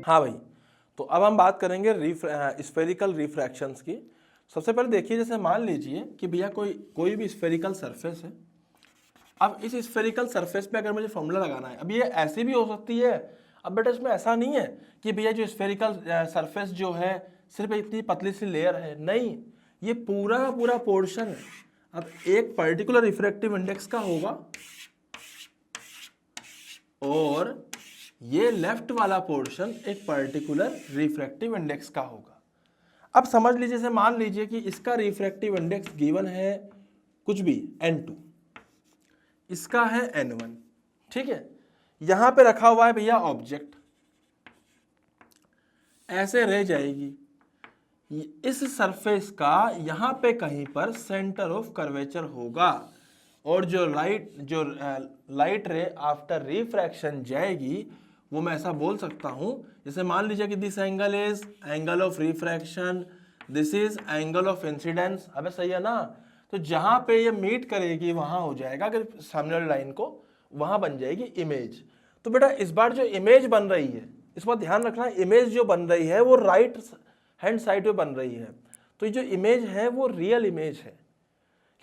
हाँ भाई, तो अब हम बात करेंगे स्फेरिकल रिफ्रैक्शंस की। सबसे पहले देखिए, जैसे मान लीजिए कि भैया कोई भी स्फेरिकल सरफेस है। अब इस स्फेरिकल सरफेस पे अगर मुझे फॉर्मूला लगाना है, अब ये ऐसी भी हो सकती है। अब बेटा इसमें ऐसा नहीं है कि भैया जो स्फेरिकल सरफेस जो है सिर्फ इतनी पतली सी लेयर है, नहीं, ये पूरा का पूरा पोर्शन है। अब एक पर्टिकुलर रिफ्रैक्टिव इंडेक्स का होगा और ये लेफ्ट वाला पोर्शन एक पर्टिकुलर रिफ्रैक्टिव इंडेक्स का होगा। अब समझ लीजिए, जैसे मान लीजिए कि इसका रिफ्रैक्टिव इंडेक्स गिवन है कुछ भी n2, इसका है n1, ठीक है। यहां पे रखा हुआ है भैया ऑब्जेक्ट, ऐसे रह जाएगी। इस सरफेस का यहां पे कहीं पर सेंटर ऑफ कर्वेचर होगा और जो लाइट रे आफ्टर रिफ्रैक्शन जाएगी वो मैं ऐसा बोल सकता हूं, जैसे मान लीजिए कि this angle is angle of refraction, this is angle of incidence. अबे सही है ना। तो जहां पे ये मीट करेगी वहां हो जाएगा, अगर सामने वाली लाइन को, वहां बन जाएगी इमेज। तो बेटा इस बार जो इमेज बन रही है, इस बार ध्यान रखना, इमेज जो बन रही है वो राइट हैंड साइड पे बन रही है। तो ये जो इमेज है वो रियल इमेज है,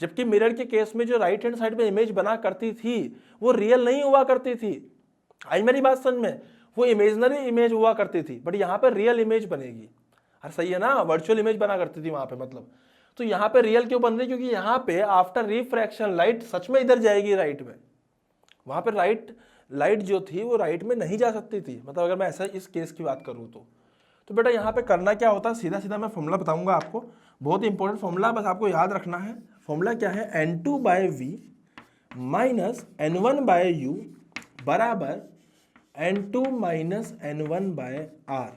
जबकि मिरर के केस में जो राइट हैंड साइड में इमेज बना करती थी वो रियल नहीं हुआ करती थी। आई मेरी बात समझ में, वो इमेजनरी इमेज हुआ करती थी, बट यहाँ पे रियल इमेज बनेगी। अरे सही है ना, वर्चुअल इमेज बना करती थी वहां पे, मतलब। तो यहाँ पे रियल क्यों बन रही, क्योंकि यहाँ पे आफ्टर रिफ्रैक्शन लाइट सच में इधर जाएगी राइट में। वहां पे लाइट जो थी वो राइट में नहीं जा सकती थी, मतलब अगर मैं ऐसा इस केस की बात करूँ तो बेटा यहाँ पे करना क्या होता है, सीधा सीधा मैं फॉर्मूला बताऊंगा आपको, बहुत इंपॉर्टेंट फॉर्मूला, बस आपको याद रखना है। फॉर्मूला क्या है, n2/v माइनस n1/u बराबर n2 माइनस n1/r।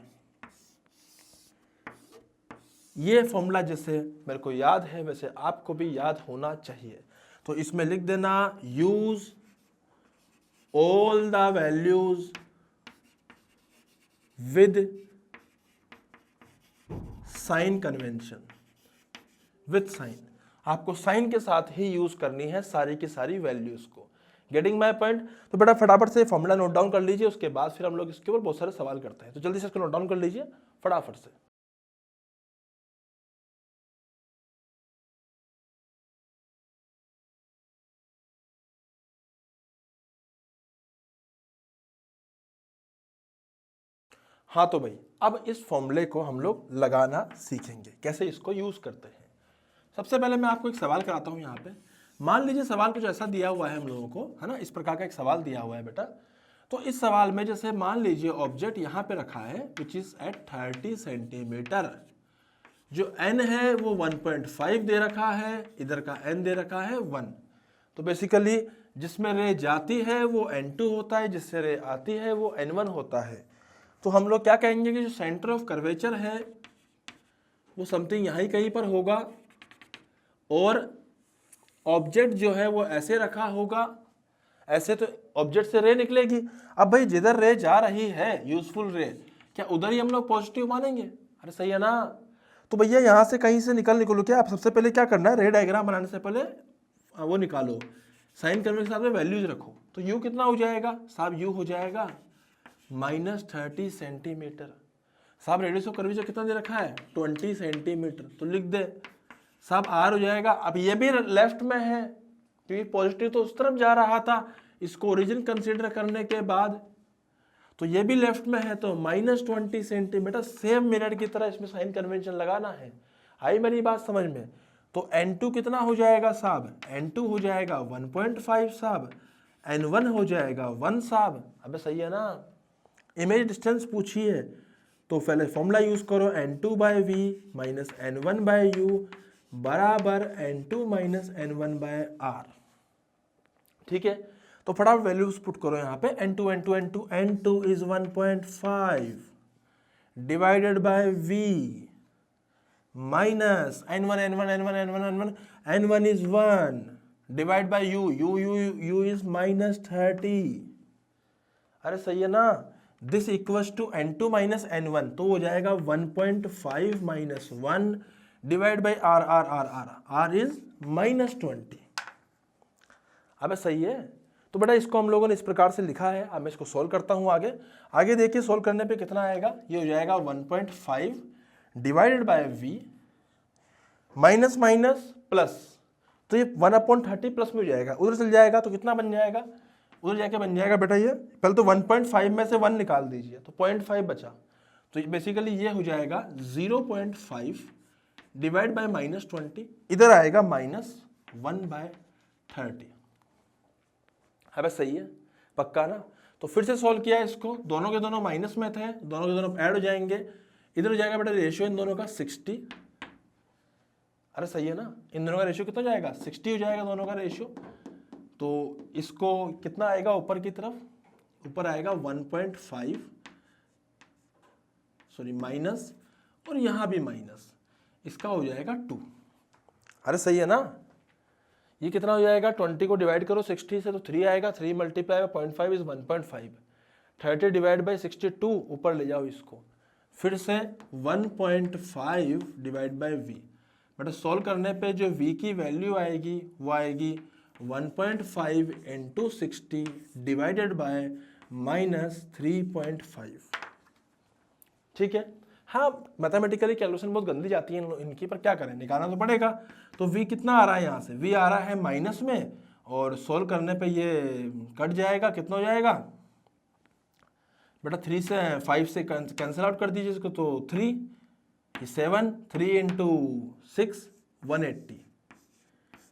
ये फॉर्मूला जैसे मेरे को याद है वैसे आपको भी याद होना चाहिए। तो इसमें लिख देना, use all the values with sign convention, with sign. आपको साइन के साथ ही यूज करनी है सारी की सारी वैल्यूज को। Getting my point. तो बेटा फटाफट से फॉर्मूला नोट डाउन कर लीजिए, उसके बाद फिर हम लोग इसके ऊपर बहुत सारे सवाल करते हैं। तो जल्दी से इसको नोट डाउन कर लीजिए फटाफट से। हाँ तो भाई, अब इस फॉर्मूले को हम लोग लगाना सीखेंगे, कैसे इसको यूज करते हैं। सबसे पहले मैं आपको एक सवाल कराता हूं यहाँ पे। मान लीजिए सवाल कुछ ऐसा दिया हुआ है हम लोगों को, है ना, इस प्रकार का एक सवाल दिया हुआ है बेटा। तो इस सवाल में जैसे मान लीजिए ऑब्जेक्ट यहाँ पे रखा है विच इज एट 30 सेंटीमीटर, जो n है वो 1.5 दे रखा है, इधर का n दे रखा है 1। तो बेसिकली जिसमें रे जाती है वो n2 होता है, जिससे रे आती है वो n1 होता है। तो हम लोग क्या कहेंगे कि जो सेंटर ऑफ कर्वेचर है वो समथिंग यहाँ ही कहीं पर होगा और ऑब्जेक्ट जो है वो ऐसे रखा होगा, ऐसे तो ऑब्जेक्ट से रे निकलेगी। अब भाई जिधर रे जा रही है यूजफुल रे, क्या उधर ही हम लोग पॉजिटिव मानेंगे? अरे सही है ना। तो भैया यहाँ से कहीं से निकलो क्या, आप सबसे पहले क्या करना है, रे डायग्राम बनाने से पहले वो निकालो, साइन कन्वेंशन के साथ में वैल्यूज रखो। तो यू कितना हो जाएगा साहब, यू हो जाएगा -30 सेंटीमीटर। साहब रेडियस ऑफ कर्वेचर कितना दे रखा है 20 सेंटीमीटर, तो लिख दे साहब आर हो जाएगा। अब ये भी लेफ्ट में है क्योंकि पॉजिटिव तो उस तरफ जा रहा था, इसको ओरिजिन कंसीडर करने के बाद तो ये भी लेफ्ट में है, तो -20 सेंटीमीटर। सेम मिरर की तरह इसमें साइन कन्वेंशन लगाना है। आई मेरी बात समझ में। तो n2 कितना हो जाएगा साहब, n2 हो जाएगा 1.5 साहब, n1 हो जाएगा 1 साहब। अबे सही है ना। इमेज डिस्टेंस पूछी है तो पहले फॉर्मूला यूज करो, n2/v माइनस n1/u बराबर n2 माइनस n1/r। ठीक है, तो फटाफट वैल्यूज पुट करो यहाँ पे। n2 is 1.5 divided by v minus n1 is 1 divide by u is -30। अरे सही है ना। This equals to n2 minus n1, तो हो जाएगा 1.5 minus 1 divide by r is -20। अब सही है। तो तो बेटा इसको हम लोगों ने इस प्रकार से लिखा है। अब मैं इसको सोल्व करता हूँ आगे। आगे देखिए सोल्व करने पे कितना आएगा, ये हो जाएगा 1.5 divided by v minus minus plus, तो ये 1/30 प्लस में हो जाएगा, उधर चल जाएगा तो कितना बन जाएगा, उधर जाके बन जाएगा बेटा ये, पहले तो 1.5 में से 1 निकाल दीजिए तो 0.5 बचा, तो बेसिकली ये हो जाएगा 0.5 डिवाइड बाय -20, इधर आएगा -1/30। है बस सही है, पक्का ना। तो फिर से सॉल्व किया इसको, दोनों के दोनों माइनस में थे, दोनों के दोनों ऐड हो जाएंगे, इधर हो जाएगा बेटा रेशियो इन दोनों का 60। अरे सही है ना, इन दोनों का रेशियो कितना हो जाएगा, 60 हो जाएगा दोनों का रेशियो। तो इसको कितना आएगा ऊपर की तरफ, ऊपर आएगा 1.5 सॉरी माइनस, और यहां भी माइनस, इसका हो जाएगा 2। अरे सही है ना, ये कितना हो जाएगा, 20 को डिवाइड करो 60 से तो 3 आएगा, 3 multiply by 0.5 is 1.5, 30 divide by 62 ऊपर ले जाओ इसको, फिर से 1.5 डिवाइड बाय v, बेटा सॉल्व करने पे जो v की वैल्यू आएगी वो आएगी 1.5 इंटू 60 डिवाइडेड बाय -3.5। ठीक है, हाँ मैथमेटिकली कैलकुलेशन बहुत गंदी जाती है इनकी, पर क्या करें, निकालना तो पड़ेगा। तो v कितना आ रहा है यहाँ से, v आ रहा है माइनस में, और सोल्व करने पे ये कट जाएगा, कितना हो जाएगा बेटा 3 से 5 से कैंसिल आउट कर दीजिए इसको, तो 3 7, 3 into 6 180,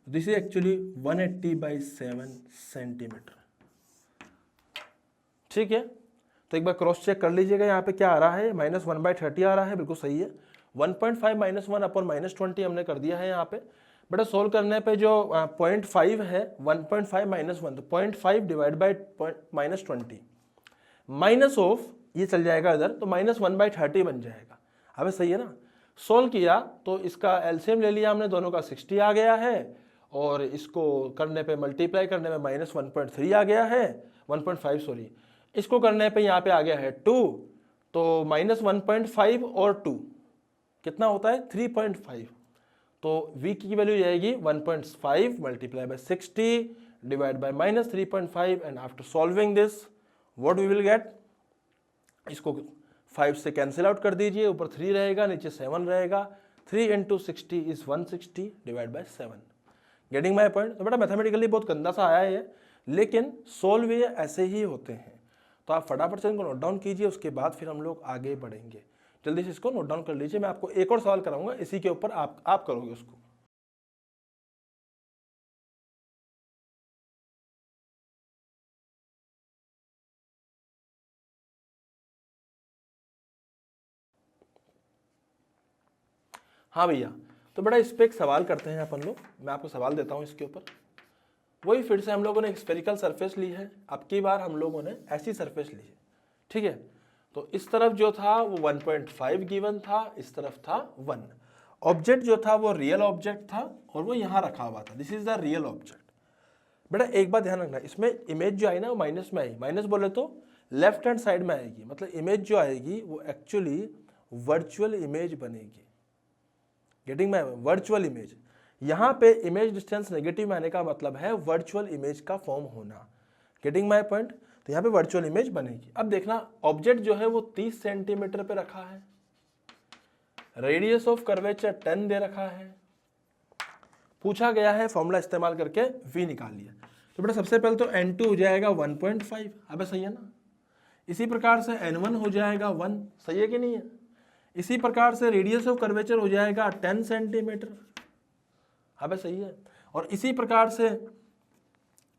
this is actually 180/7 centimetre. ठीक है, तो एक बार क्रॉस चेक कर लीजिएगा, यहाँ पे क्या आ रहा है, -1/30 आ रहा है, बिल्कुल सही है। 1.5 - 1 अपॉन -20 हमने कर दिया है यहाँ पे। बेटा सोल्व करने पे जो 0.5 है, 1.5 - 1 तो 0.5 डिवाइड बाई -20 माइनस ऑफ, ये चल जाएगा इधर, तो -1/30 बन जाएगा। अब सही है ना, सोल्व किया तो इसका एलसीएम ले लिया हमने, दोनों का 60 आ गया है, और इसको करने पे मल्टीप्लाई करने में -1.3 आ गया है, 1.5 सॉरी, इसको करने पे यहाँ पे आ गया है 2, तो -1.5 और 2 कितना होता है 3.5, तो v की वैल्यू जाएगी 1.5 multiply by 60 divide by -3.5, and after solving this what we will get, इसको 5 से कैंसिल आउट कर दीजिए, ऊपर 3 रहेगा, नीचे 7 रहेगा, 3 into 60 is 160 divide by 7। Getting my point. तो बेटा मैथमेटिकली बहुत गंदा सा आया है, लेकिन सोल्व ये ऐसे ही होते हैं। तो आप फटाफट से इनको नोट डाउन कीजिए, उसके बाद फिर हम लोग आगे बढ़ेंगे। जल्दी से इसको नोट डाउन कर लीजिए, मैं आपको एक और सवाल कराऊंगा, इसी के ऊपर आप करोगे उसको। हाँ भैया, तो बेटा इस पे एक सवाल करते हैं अपन लोग, मैं आपको सवाल देता हूँ इसके ऊपर। वही फिर से हम लोगों ने एक स्फेरिकल सरफेस ली है, अब की बार हम लोगों ने ऐसी सरफेस ली है। ठीक है, तो इस तरफ जो था वो 1.5 गिवन था, इस तरफ था 1। ऑब्जेक्ट जो था वो रियल ऑब्जेक्ट था, और वो यहाँ रखा हुआ था, this is the real object. बेटा एक बात ध्यान रखना, इसमें इमेज जो आई ना वो माइनस में आई, माइनस बोले तो लेफ्ट हैंड साइड में आएगी, मतलब इमेज जो आएगी वो एक्चुअली वर्चुअल इमेज बनेगी। गेटिंग माय वर्चुअल इमेज, यहाँ पे इमेज डिस्टेंस नेगेटिव में आने का मतलब है वर्चुअल इमेज का फॉर्म होना। गेटिंग माय पॉइंट, तो यहाँ पे वर्चुअल इमेज बनेगी। अब देखना ऑब्जेक्ट जो है वो 30 सेंटीमीटर पे रखा है, रेडियस ऑफ कर्वेचर 10 दे रखा है, पूछा गया है फॉर्मूला इस्तेमाल करके v निकाल लिया। तो बेटा सबसे पहले तो n2 हो जाएगा 1.5, अब सही है ना। इसी प्रकार से n1 हो जाएगा 1, सही है कि नहीं है। इसी प्रकार से रेडियस ऑफ कर्वेचर हो जाएगा 10 सेंटीमीटर, अब सही है। और इसी प्रकार से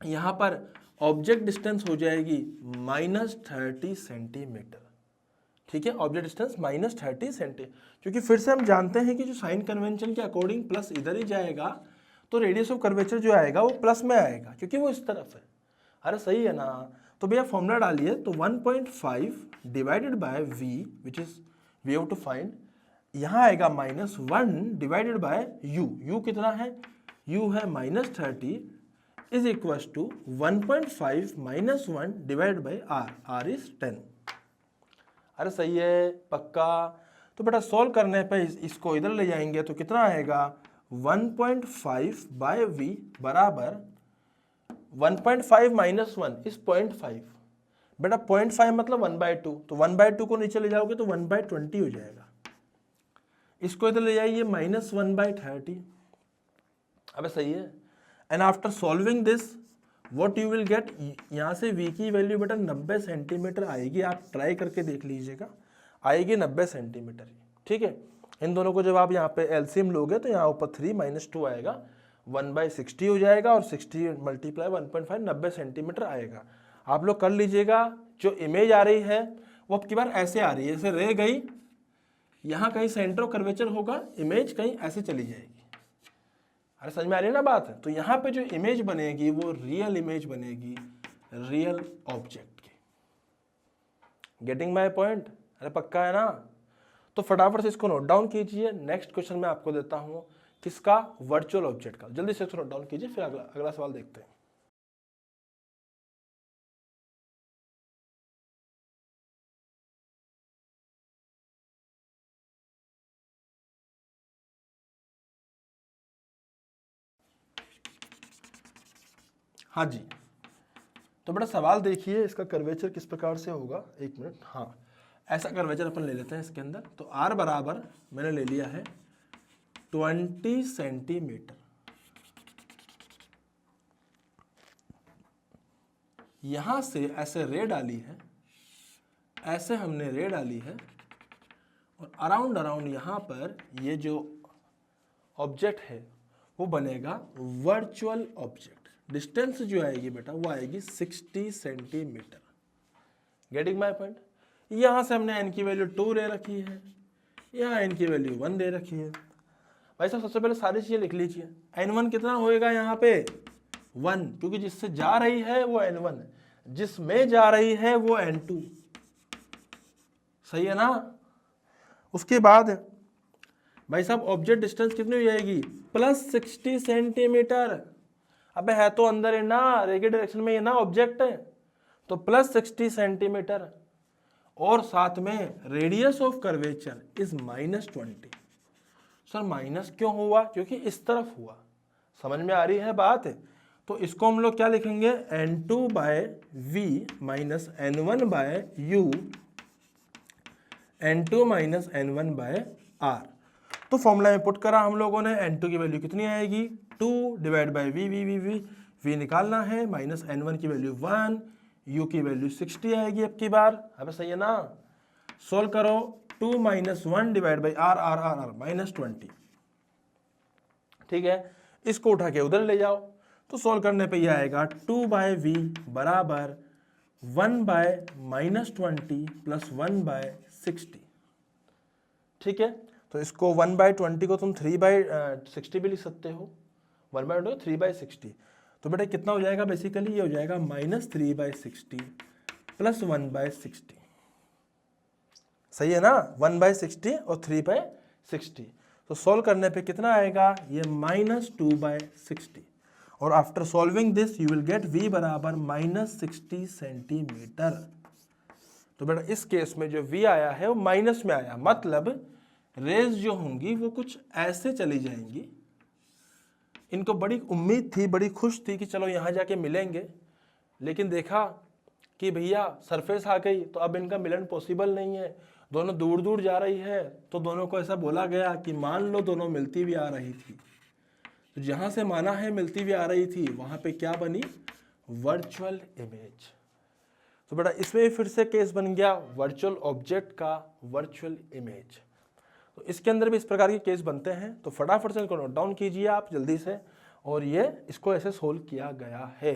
यहाँ पर ऑब्जेक्ट डिस्टेंस हो जाएगी -30 सेंटीमीटर। ठीक है, ऑब्जेक्ट डिस्टेंस -30 सेंटीमीटर, क्योंकि फिर से हम जानते हैं कि जो साइन कन्वेंशन के अकॉर्डिंग प्लस इधर ही जाएगा, तो रेडियस ऑफ कर्वेचर जो आएगा वो प्लस में आएगा, क्योंकि वो इस तरफ है। अरे सही है ना। तो भैया फॉर्मूला डालिए, तो 1.5 divided by v which is we have to find, यहाँ आएगा -1 डिवाइडेड बाय u कितना है, u है -30 is equal to 1.5 - 1 divide by r is 10। अरे सही है, पक्का। तो बेटा सॉल्व करने पे इसको इधर ले जाएंगे तो कितना आएगा 1.5 बाय v बराबर 1.5 माइनस 1 इज 0.5। बेटा 0.5 मतलब 1/2, तो 1/2 को नीचे ले जाओगे तो 1/20 हो जाएगा। इसको इधर ले जाइए -1/30। अबे सही है। And after solving this what you will get, यहाँ से v की वैल्यू बेटा 90 सेंटीमीटर आएगी। आप ट्राई करके देख लीजिएगा, आएगी 90 सेंटीमीटर। ठीक है, इन दोनों को जब आप यहाँ पे एलसीएम लोगे तो यहाँ ऊपर 3 - 2 आएगा, 1/60 हो जाएगा और 60 × 1.5 90 सेंटीमीटर आएगा। आप लोग कर लीजिएगा। जो इमेज आ रही है वो अब की बार ऐसे आ रही है, जैसे रे गई यहाँ कहीं सेंटर ऑफ कर्वेचर होगा, इमेज कहीं ऐसे चली जाएगी। अरे समझ में आ रही है ना बात? तो यहाँ पे जो इमेज बनेगी वो रियल इमेज बनेगी, रियल ऑब्जेक्ट की। Getting my point? अरे पक्का है ना? तो फटाफट से इसको नोट डाउन कीजिए। नेक्स्ट क्वेश्चन मैं आपको देता हूँ किसका, वर्चुअल ऑब्जेक्ट का। जल्दी से इसको नोट डाउन कीजिए, फिर अगला सवाल देखते हैं। हाँ जी, तो बेटा सवाल देखिए, इसका कर्वेचर किस प्रकार से होगा। एक मिनट, हाँ ऐसा कर्वेचर अपन ले लेते हैं इसके अंदर। तो r बराबर मैंने ले लिया है 20 सेंटीमीटर। यहां से ऐसे रे डाली है, ऐसे हमने रे डाली है, और अराउंड यहां पर ये जो ऑब्जेक्ट है वो बनेगा वर्चुअल ऑब्जेक्ट। डिस्टेंस जो आएगी बेटा वो आएगी 60 सेंटीमीटर। Getting my point? यहां से हमने n की वैल्यू 2 ले रखी है, यहाँ n की वैल्यू 1 दे रखी है। भाई साहब सबसे पहले सारी चीजें लिख लीजिए। n1 कितना होएगा यहाँ पे 1, क्योंकि जिससे जा रही है वो n1, जिसमें जा रही है वो n2। सही है ना? उसके बाद भाई साहब ऑब्जेक्ट डिस्टेंस कितनी हो जाएगी, +60 सेंटीमीटर। अबे है तो अंदर है ना, रे के डायरेक्शन में ये ना ऑब्जेक्ट है, तो +60 सेंटीमीटर। और साथ में radius of curvature is -20। Sir minus क्यों हुआ? क्योंकि इस तरफ हुआ। समझ में आ रही है बात? तो इसको हम लोग क्या लिखेंगे, n2/v minus n1/u, n2 minus n1/r। तो फॉर्मूला में पुट करा हम लोगों ने। n2 की वैल्यू कितनी आएगी, 2 / v निकालना है, माइनस n1 की वैल्यू 1, u की वैल्यू 60 आएगी अब की बार। अब सही है ना? सोल्व करो, 2 - 1 /r -20। ठीक है, इसको उठा के उधर ले जाओ, तो सोल्व करने पे ये आएगा 2/v बराबर 1/-20 + 1/60। ठीक है, तो इसको 1/20 को तुम 3/60 भी लिख सकते हो, 1/20 3/60। तो बेटा कितना हो जाएगा, बेसिकली ये हो जाएगा -3/60 + 1/60। सही है ना? 1/60 और 3/60। तो सॉल्व करने पे कितना आएगा, ये -2/60। और after solving this you will get v बराबर -60 सेंटीमीटर। तो बेटा इस केस में जो v आया है वो माइनस में आया, मतलब रेज जो होंगी वो कुछ ऐसे चली जाएंगी। इनको बड़ी उम्मीद थी, बड़ी खुश थी कि चलो यहाँ जाके मिलेंगे, लेकिन देखा कि भैया सरफेस आ गई, तो अब इनका मिलन पॉसिबल नहीं है, दोनों दूर दूर जा रही है। तो दोनों को ऐसा बोला गया कि मान लो दोनों मिलती भी आ रही थी, तो जहाँ से माना है मिलती भी आ रही थी वहाँ पे क्या बनी, वर्चुअल इमेज। तो बेटा इसमें फिर से केस बन गया वर्चुअल ऑब्जेक्ट का वर्चुअल इमेज। तो इसके अंदर भी इस प्रकार के केस बनते हैं। तो फटाफट से इनको नोट डाउन कीजिए आप जल्दी से, और ये इसको ऐसे सोल्व किया गया है।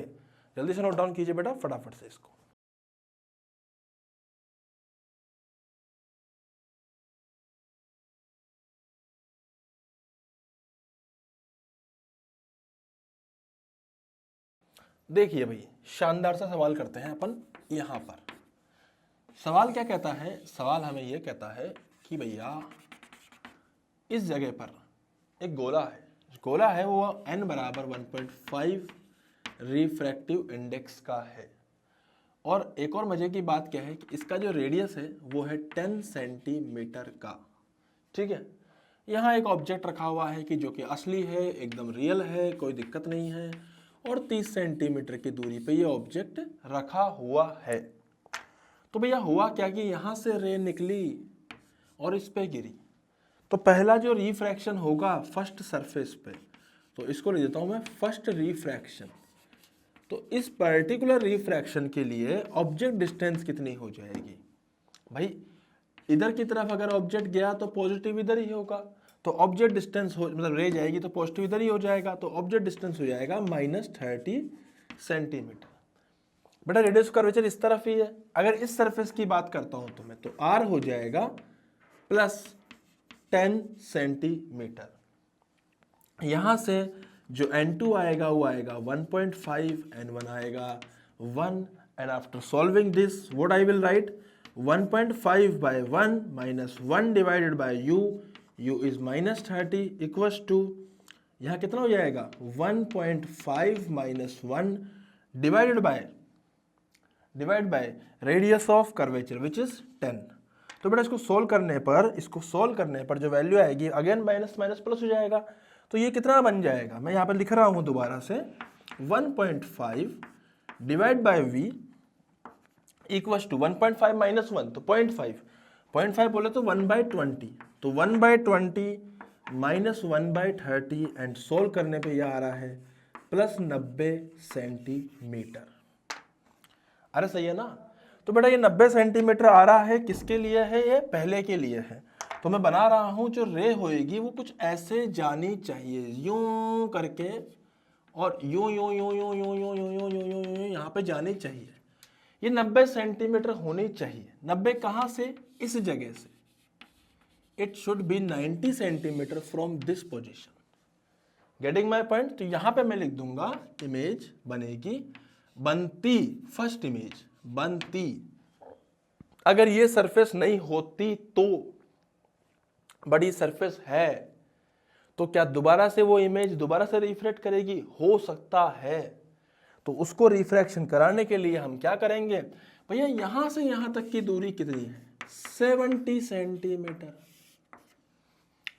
जल्दी से नोट डाउन कीजिए बेटा फटाफट से इसको। देखिए भाई, शानदार सा सवाल करते हैं अपन। यहाँ पर सवाल क्या कहता है, सवाल हमें यह कहता है कि भैया इस जगह पर एक गोला है, गोला है वो n बराबर 1.5 रिफ्रैक्टिव इंडेक्स का है। और एक और मजे की बात क्या है कि इसका जो रेडियस है वो है 10 सेंटीमीटर का। ठीक है, यहाँ एक ऑब्जेक्ट रखा हुआ है कि जो कि असली है, एकदम रियल है, कोई दिक्कत नहीं है। और 30 सेंटीमीटर की दूरी पे ये ऑब्जेक्ट रखा हुआ है। तो भैया हुआ क्या कि यहाँ से रे निकली और इस पे गिरी, तो पहला जो रिफ्रैक्शन होगा फर्स्ट सरफेस पे, तो इसको लिख देता हूँ मैं फर्स्ट रिफ्रैक्शन। तो इस पर्टिकुलर रिफ्रैक्शन के लिए ऑब्जेक्ट डिस्टेंस कितनी हो जाएगी भाई, इधर की तरफ अगर ऑब्जेक्ट गया तो पॉजिटिव इधर ही होगा, तो ऑब्जेक्ट डिस्टेंस हो मतलब रे जाएगी तो पॉजिटिव इधर ही हो जाएगा, तो ऑब्जेक्ट डिस्टेंस हो जाएगा -30 सेंटीमीटर। बेटा रेडियस कर्वेचर इस तरफ ही है, अगर इस सरफेस की बात करता हूं तो मैं तो r हो जाएगा +10 सेंटीमीटर। यहां से जो n2 आएगा वो आएगा 1.5, n1 आएगा 1, and after solving this what I will write 1.5 by 1 minus 1 divided by u, u is -30 equals to, यहाँ कितना हो जाएगा 1.5 minus 1 divided by radius of curvature which is 10। तो बेटा इसको सोल्व करने पर जो वैल्यू आएगी अगेन माइनस माइनस प्लस हो जाएगा, तो ये कितना बन जाएगा, मैं यहाँ पर लिख रहा हूँ दोबारा से 1.5 divide by v equals to 1.5 minus 1 तो 0.5 बोले तो 1/20, तो 1/20 माइनस 1/30 एंड सोल्व करने पे यह आ रहा है +90 सेंटीमीटर। अरे सही है ना। तो बेटा ये 90 सेंटीमीटर आ रहा है, किसके लिए है, ये पहले के लिए है। तो मैं बना रहा हूं जो रे होएगी वो कुछ ऐसे जानी चाहिए, यूं करके और यूं यूं यूं यूं यूं यूं यूं यूं यूं यूं यूं यहाँ पे जानी चाहिए। ये 90 सेंटीमीटर होनी चाहिए। 90 कहां से, इस जगह से। It should be 90 centimetre from this position. Getting my point. तो यहां पे मैं लिख दूंगा इमेज बनेगी, बनती, फर्स्ट इमेज बनती, अगर ये सरफेस नहीं होती तो, बड़ी सरफेस है तो क्या दोबारा से वो इमेज दोबारा से रिफ्लेक्ट करेगी, हो सकता है। तो उसको रिफ्रैक्शन कराने के लिए हम क्या करेंगे भैया, यहां से यहां तक की दूरी कितनी है 70 सेंटीमीटर।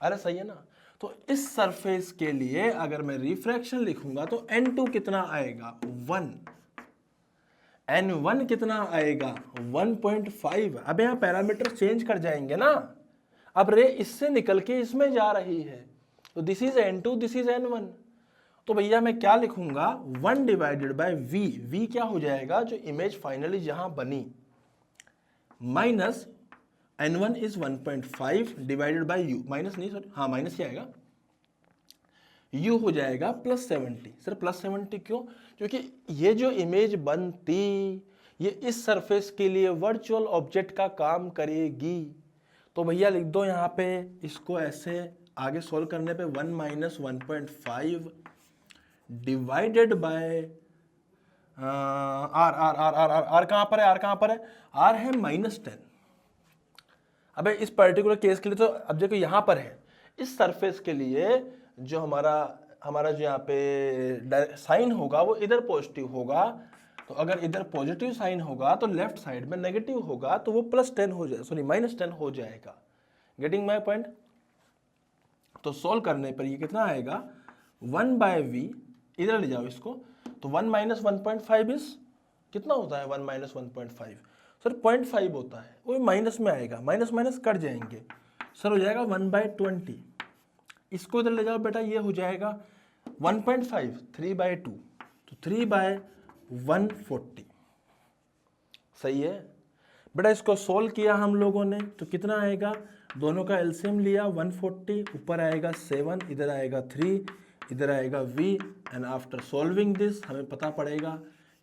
अरे सही है ना। तो इस सरफेस के लिए अगर मैं रिफ्रैक्शन लिखूंगा तो n2 कितना आएगा 1, n1 कितना आएगा 1.5। अब यहां पैरामीटर चेंज कर जाएंगे ना, अब रे इससे निकल के इसमें जा रही है, तो this is n2, this is n1। तो भैया मैं क्या लिखूंगा 1 डिवाइडेड बाय v, v क्या हो जाएगा जो इमेज फाइनली जहां बनी, minus n1 is 1.5 divided bye u, minus नहीं सॉरी हाँ माइनस ही आएगा, u हो जाएगा +70। सर +70 क्यों, क्योंकि ये जो इमेज बनती ये इस सरफेस के लिए वर्चुअल ऑब्जेक्ट का काम करेगी। तो भैया लिख दो यहाँ पे इसको ऐसे, आगे सॉल्व करने पे 1 minus 1.5 divided by R R R R R R कहाँ पर है, आर कहाँ पर है, आर है -10। अबे इस पर्टिकुलर केस के लिए तो अब देखो यहाँ पर है, इस सरफेस के लिए जो हमारा जो यहाँ पे साइन होगा वो इधर पॉजिटिव होगा, तो अगर इधर पॉजिटिव साइन होगा तो लेफ्ट साइड में नेगेटिव होगा, तो वो +10 हो जाएगा, सॉरी -10 हो जाएगा। Getting my point. तो सोल्व करने पर ये कितना आएगा 1/v, इधर ले जाओ इसको, तो 1 माइनस 1.5 इज कितना होता है 1 माइनस 1.5 सर 0.5 होता है, वो माइनस में आएगा, माइनस माइनस कट जाएंगे सर, हो जाएगा 1/20। इसको इधर ले जाओ बेटा, ये हो जाएगा 1.5 3/2, तो 3/140। सही है बेटा। इसको सोल्व किया हम लोगों ने तो कितना आएगा, दोनों का एलसीएम लिया 140, ऊपर आएगा 7, इधर आएगा 3, इधर आएगा v, and after solving this हमें पता पड़ेगा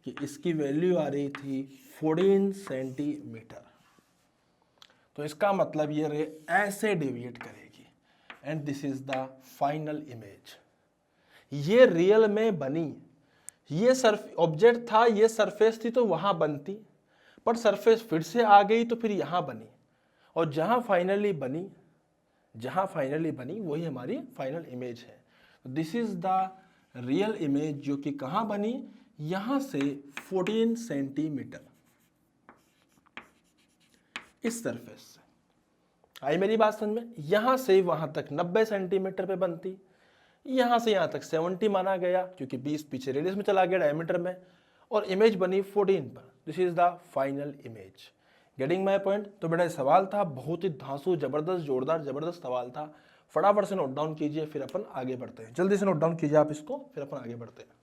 कि इसकी वैल्यू आ रही थी 14 सेंटीमीटर। तो इसका मतलब ये रे ऐसे डेविएट करेगी, and this is the final image. ये रियल में बनी, ये ऑब्जेक्ट था, ये सरफेस थी तो वहां बनती, पर सरफेस फिर से आ गई तो फिर यहां बनी, और जहां फाइनली बनी वही हमारी फाइनल इमेज है। This is the real image जो कि कहां बनी, यहां से 14 सेंटीमीटर इस सरफेस से। आई मेरी बात समझ में। यहां से वहां तक 90 सेंटीमीटर पे बनती, यहाँ से यहाँ तक 70 माना गया क्योंकि 20 पीछे रेडियस में चला गया डायमीटर में, और इमेज बनी 14 पर। This is the final image. Getting my point. तो बेटा सवाल था बहुत ही धांसू, जबरदस्त, जोरदार, जबरदस्त सवाल था। फटाफट से नोट डाउन कीजिए, फिर अपन आगे बढ़ते हैं। जल्दी से नोट डाउन कीजिए आप इसको, फिर अपन आगे बढ़ते हैं।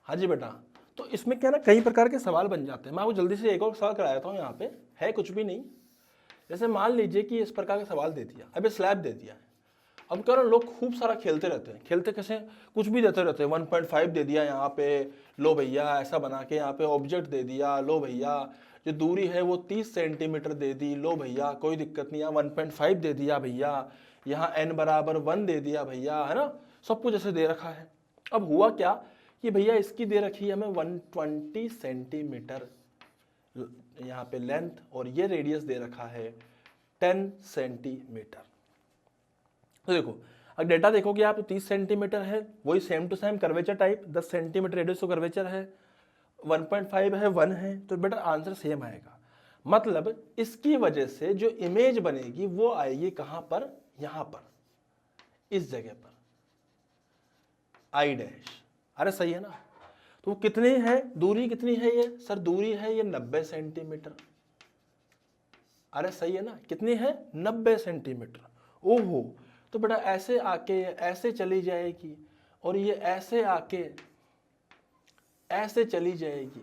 हाँ जी बेटा, तो इसमें क्या ना कई प्रकार के सवाल बन जाते हैं। मैं आपको जल्दी से एक और सवाल कराया हूँ। यहाँ पे है कुछ भी नहीं। जैसे मान लीजिए कि इस प्रकार का सवाल दे दिया, अब स्लैब दे दिया है। अब क्या ना लोग खूब सारा खेलते रहते हैं। खेलते कैसे, कुछ भी देते रहते हैं। 1.5 दे दिया यहाँ पे, लो भैया ऐसा बना के यहाँ पे ऑब्जेक्ट दे दिया, लो भैया जो दूरी है वो 30 सेंटीमीटर दे दी, लो भैया कोई दिक्कत नहीं है, 1.5 दे दिया भैया, यहाँ n बराबर 1 दे दिया भैया, है ना। सब कुछ ऐसे दे रखा है। अब हुआ क्या कि भैया इसकी दे रखी है हमें 120 सेंटीमीटर यहाँ पे लेंथ, और ये रेडियस दे रखा है 10 सेंटीमीटर। तो देखो अगर डेटा देखोगे आप तो 30 सेंटीमीटर है, वही same to same curvature type, 10 centimetre radius तो कर्वेचर है, 1.5 है, 1 है, तो बेटा आंसर सेम आएगा। मतलब इसकी वजह से जो इमेज बनेगी वो आएगी कहां पर, यहां पर, इस जगह पर, आई डैश। अरे सही है ना। तो कितनी है दूरी, कितनी है ये सर, दूरी है ये 90 सेंटीमीटर। अरे सही है ना, कितनी है 90 सेंटीमीटर। ओहो, तो बेटा ऐसे आके ऐसे चली जाएगी, और ये ऐसे आके ऐसे चली जाएगी।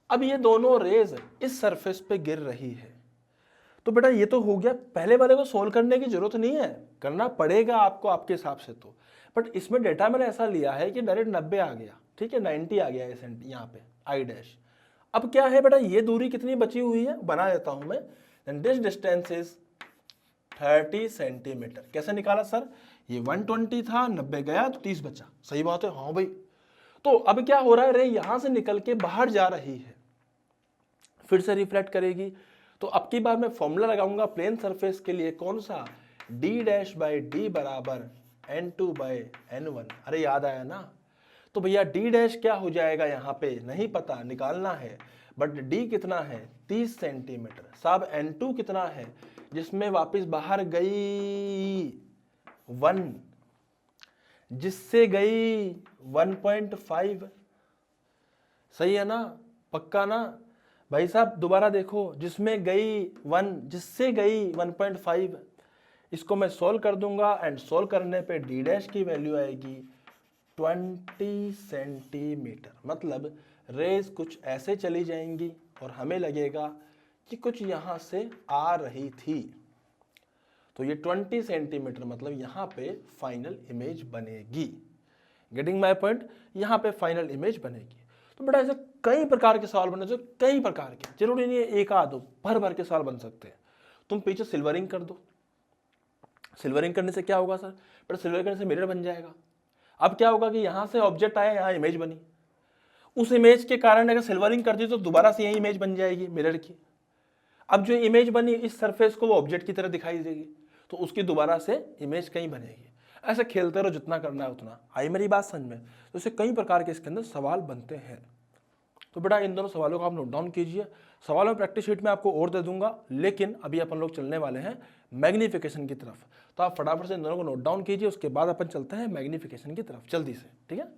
अब ये दोनों रेज इस सरफेस पे गिर रही है। तो बेटा ये तो हो गया, पहले वाले को सोल्व करने की जरूरत नहीं है, करना पड़ेगा आपको आपके हिसाब से तो। बट इसमें डेटा मैंने ऐसा लिया है कि डायरेक्ट 90 आ गया, ठीक है, 90 आ गया यहाँ पे आई डैश। अब क्या है बेटा, ये दूरी कितनी बची हुई है, बना देता हूं मैं। This distance is 30 centimetre. कैसे निकाला सर, ये 120 था, 90 गया तो 30 बचा। सही बात है, हाँ भाई। तो अब क्या हो रहा है, रे यहां से निकल के बाहर जा रही है, फिर से रिफ्लेक्ट करेगी। तो अब की बार मैं फॉर्मूला लगाऊंगा प्लेन सरफेस के लिए, कौन सा, d डैश बाई डी बराबर n2 बाई n1। अरे याद आया ना। तो भैया d डैश क्या हो जाएगा, यहाँ पे नहीं पता, निकालना है। बट d कितना है 30 सेंटीमीटर, साहब n2 कितना है, जिसमें वापस बाहर गई 1, जिससे गई 1.5। सही है ना, पक्का ना भाई साहब। दोबारा देखो, जिसमें गई 1, जिससे गई 1.5। इसको मैं सोल्व कर दूंगा, एंड सोल्व करने पे d डैश की वैल्यू आएगी 20 सेंटीमीटर। मतलब रेज कुछ ऐसे चली जाएंगी और हमें लगेगा कि कुछ यहां से आ रही थी। तो ये 20 सेंटीमीटर मतलब यहां पे फाइनल इमेज बनेगी। गेटिंग माय पॉइंट, यहां पे फाइनल इमेज बनेगी। तो बेटा ऐसे कई प्रकार के सवाल बने, जो कई प्रकार के, जरूरी नहीं है एक आध दो, भर भर के सवाल बन सकते हैं। तुम पीछे सिल्वरिंग कर दो, सिल्वरिंग करने से क्या होगा सर, बेटा सिल्वरिंग करने से मिरर बन जाएगा। अब क्या होगा कि यहां से ऑब्जेक्ट आया, यहां इमेज बनी, उस इमेज के कारण अगर सिल्वरिंग कर दी तो दोबारा से यही इमेज बन जाएगी मिरर की। अब जो इमेज बनी इस सरफेस को वो ऑब्जेक्ट की तरह दिखाई देगी, तो उसकी दोबारा से इमेज कहीं बनेगी। ऐसे खेलते रहो, जितना करना है उतना। आई मेरी बात समझ में। तो इससे कई प्रकार के इसके अंदर सवाल बनते हैं। तो बेटा इन दोनों सवालों को आप नोट डाउन कीजिए। सवालों में प्रैक्टिस शीट में आपको और दे दूंगा, लेकिन अभी अपन लोग चलने वाले हैं मैग्निफिकेशन की तरफ। तो आप फटाफट से इन दोनों को नोट डाउन कीजिए, उसके बाद अपन चलते हैं मैग्निफिकेशन की तरफ जल्दी से, ठीक है।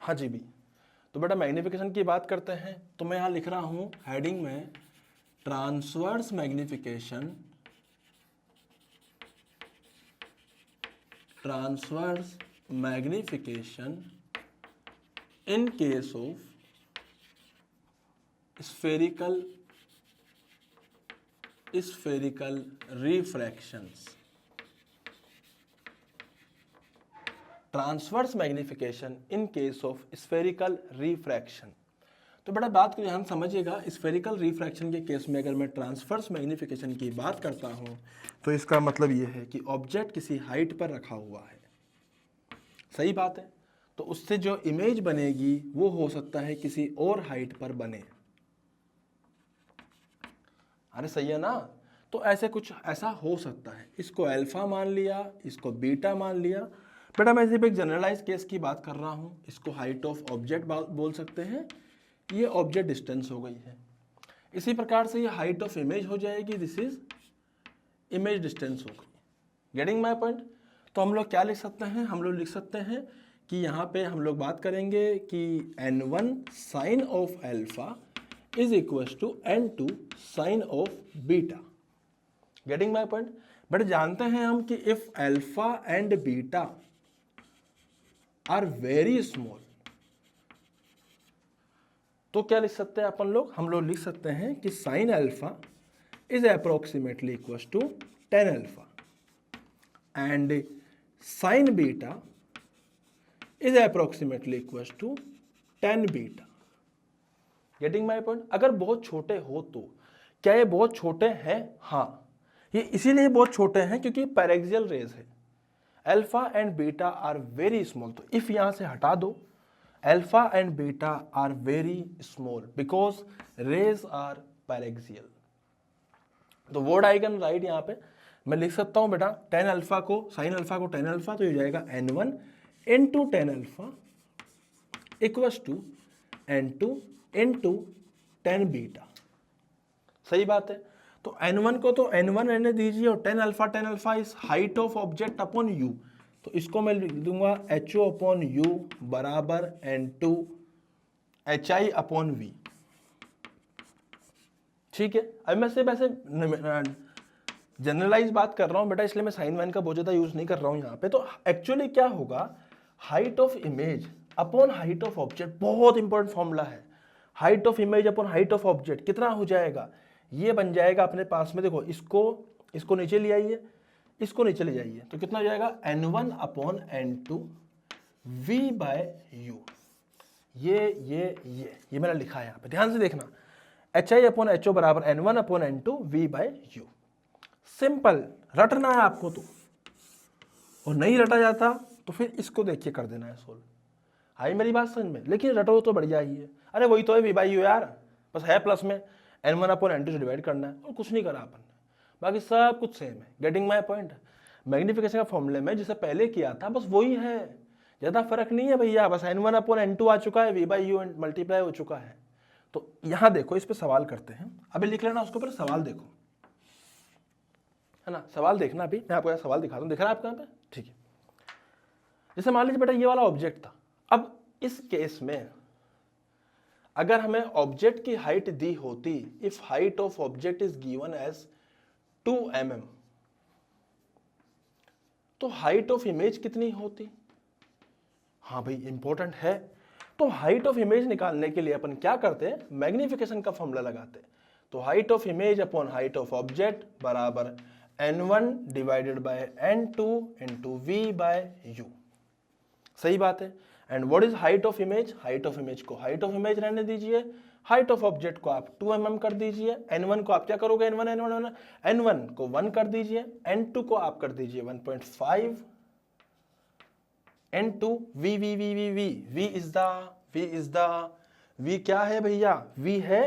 हाँ जी भी। तो बेटा मैग्निफिकेशन की बात करते हैं, तो मैं यहाँ लिख रहा हूँ हेडिंग में transverse magnification, transverse magnification in case of spherical refractions। Transverse magnification in case of spherical refraction. तो बेटा बात को ध्यान समझिएगा, स्फेरिकल रिफ्रैक्शन के केस में अगर मैं ट्रांसवर्स मैग्निफिकेशन की बात करता हूँ तो इसका मतलब ये है कि ऑब्जेक्ट किसी हाइट पर रखा हुआ है, सही बात है, तो उससे जो इमेज बनेगी वो हो सकता है किसी और हाइट पर बने। अरे सही है ना, तो ऐसे कुछ ऐसा हो सकता है। इसको अल्फा मान लिया, इसको बीटा मान लिया। बेटा मैं सिर्फ एक जनरलाइज केस की बात कर रहा हूँ, इसको हाइट ऑफ ऑब्जेक्ट बोल सकते हैं, ये ऑब्जेक्ट डिस्टेंस हो गई है। इसी प्रकार से ये हाइट ऑफ इमेज हो जाएगी, दिस इज इमेज डिस्टेंस हो गई। Getting my point? तो हम लोग क्या लिख सकते हैं, हम लोग लिख सकते हैं कि यहाँ पे हम लोग बात करेंगे कि n1 sine of alpha is equal to n2 sine of beta. Getting my point? But जानते हैं हम कि if alpha and beta are very small, तो क्या लिख सकते हैं अपन लोग, हम लोग लिख सकते हैं कि sine alpha is approximately equal to 10 alpha and sine beta is approximately equal to 10 beta. Getting my point? अगर बहुत छोटे हो तो क्या ये बहुत छोटे हैं? हाँ, ये इसीलिए बहुत छोटे हैं क्योंकि पैरेक्सियल रेज है। Alpha and beta are very small, तो इफ यहां से हटा दो, alpha and beta are very small because rays are paraxial. तो वर्ड आई कैन राइट यहाँ पे मैं लिख सकता हूं बेटा 10 अल्फा को, साइन अल्फा को 10 अल्फा, तो ये जाएगा n1 into 10 alpha equal to n2 into 10 beta. सही बात है, तो n1 को तो n1 रहने दीजिए और 10 alpha is height of object upon u, तो इसको मैं लिख दूंगा HO अपॉन u बराबर n2 HI अपॉन v। ठीक है, अब मैं सिर्फ ऐसे जनरलाइज बात कर रहा हूं बेटा, इसलिए मैं साइन वाइन का बहुत ज्यादा यूज नहीं कर रहा हूं यहाँ पे। तो एक्चुअली क्या होगा, height of image upon height of object, बहुत इंपॉर्टेंट फॉर्मूला है। Height of image upon height of object कितना हो जाएगा, ये बन जाएगा अपने पास में, देखो इसको नीचे ले आइए, इसको नीचे ले जाइए, तो कितना हो जाएगा n1 upon n2 v by u। ये मैंने लिखा है यहाँ पे, ध्यान से देखना, HI अपॉन HO बराबर n1 upon n2 v by u। Simple, रटना है आपको तो, और नहीं रटा जाता तो फिर इसको देखिए कर देना है सोल्व। आई मेरी बात समझ में? लेकिन रटो तो बढ़िया ही है। अरे वही तो है v बाई u यार, बस है प्लस में n1 अपॉन n2 से डिवाइड करना है और कुछ नहीं करा अपन ने, बाकी सब कुछ सेम है। Getting my point? मैग्निफिकेशन का फॉर्मूले में जिसे पहले किया था बस वही है, ज्यादा फर्क नहीं है भैया, बस n1 अपॉन n2 आ चुका है, v बाई u मल्टीप्लाई हो चुका है। तो यहां देखो, इस पे सवाल करते हैं, अभी लिख लेना उसके ऊपर सवाल, देखो है ना, सवाल देखना। अभी मैं आपको सवाल दिखाता हूं, दिख रहा है आपको यहाँ पे? ठीक है, जैसे मान लीजिए बेटा ये वाला ऑब्जेक्ट था। अब इस केस में अगर हमें ऑब्जेक्ट की हाइट दी होती, if height of object is given as 2 mm, तो हाइट ऑफ इमेज कितनी होती? हाँ भाई इंपॉर्टेंट है। तो हाइट ऑफ इमेज निकालने के लिए अपन क्या करते हैं, मैग्निफिकेशन का फॉर्मूला लगाते हैं। तो height of image upon height of object बराबर n1 divided by n2 into v by u। सही बात है। And what is height of image? Height of image को हाइट ऑफ इमेज रहने दीजिए, हाइट ऑफ ऑब्जेक्ट को आप 2 mm कर दीजिए, n1 को आप क्या करोगे, n1 को 1 कर दीजिए, n2 को आप कर दीजिए 1.5, n2 v क्या है भैया, v है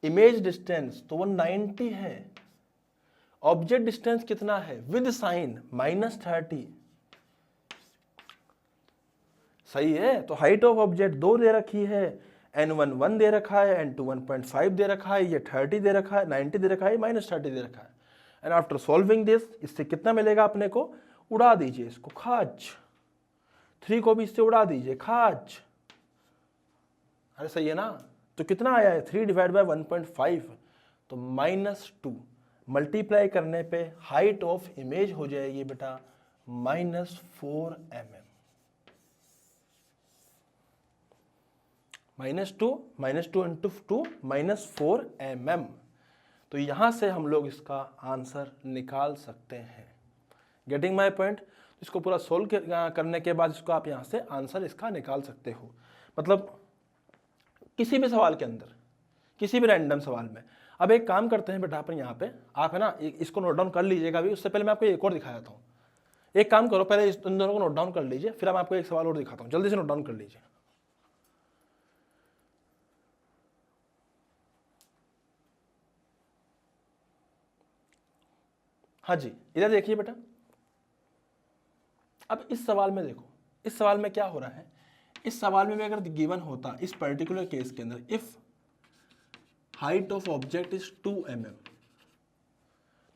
इमेज डिस्टेंस, तो 190 है। ऑब्जेक्ट डिस्टेंस कितना है विद साइन -30, सही है। तो हाइट ऑफ ऑब्जेक्ट 2 दे रखी है, n1 1 दे रखा है, n2 1.5 दे रखा है, ये 30 दे रखा है, 90 दे रखा है, -30 दे रखा है। एंड आफ्टर सॉल्विंग दिस, इससे कितना मिलेगा अपने को, उड़ा दीजिए इसको, खाच 3 को भी इससे उड़ा दीजिए, खाच। अरे सही है ना, तो कितना आया है 3 डिवाइड बाय 1.5, तो -2 मल्टीप्लाई करने पे हाइट ऑफ इमेज हो जाएगी बेटा -4 mm। -2 into 2 -4 mm। तो यहां से हम लोग इसका आंसर निकाल सकते हैं। Getting my point? इसको पूरा सोल्व करने के बाद इसको आप यहाँ से आंसर इसका निकाल सकते हो। मतलब किसी भी सवाल के अंदर, किसी भी रैंडम सवाल में। अब एक काम करते हैं बेटा, अपन यहाँ पे आप है ना इसको नोट डाउन कर लीजिएगा अभी। उससे पहले मैं आपको एक और दिखा देता हूँ। एक काम करो, पहले इन दोनों को नोट डाउन कर लीजिए, फिर मैं आपको एक सवाल और दिखाता हूँ। जल्दी से नोट डाउन कर लीजिए। हाँ जी, इधर देखिए बेटा। अब इस सवाल में देखो, इस सवाल में क्या हो रहा है। इस सवाल में अगर गिवन होता इस पर्टिकुलर केस के अंदर, if height of object is 2 mm,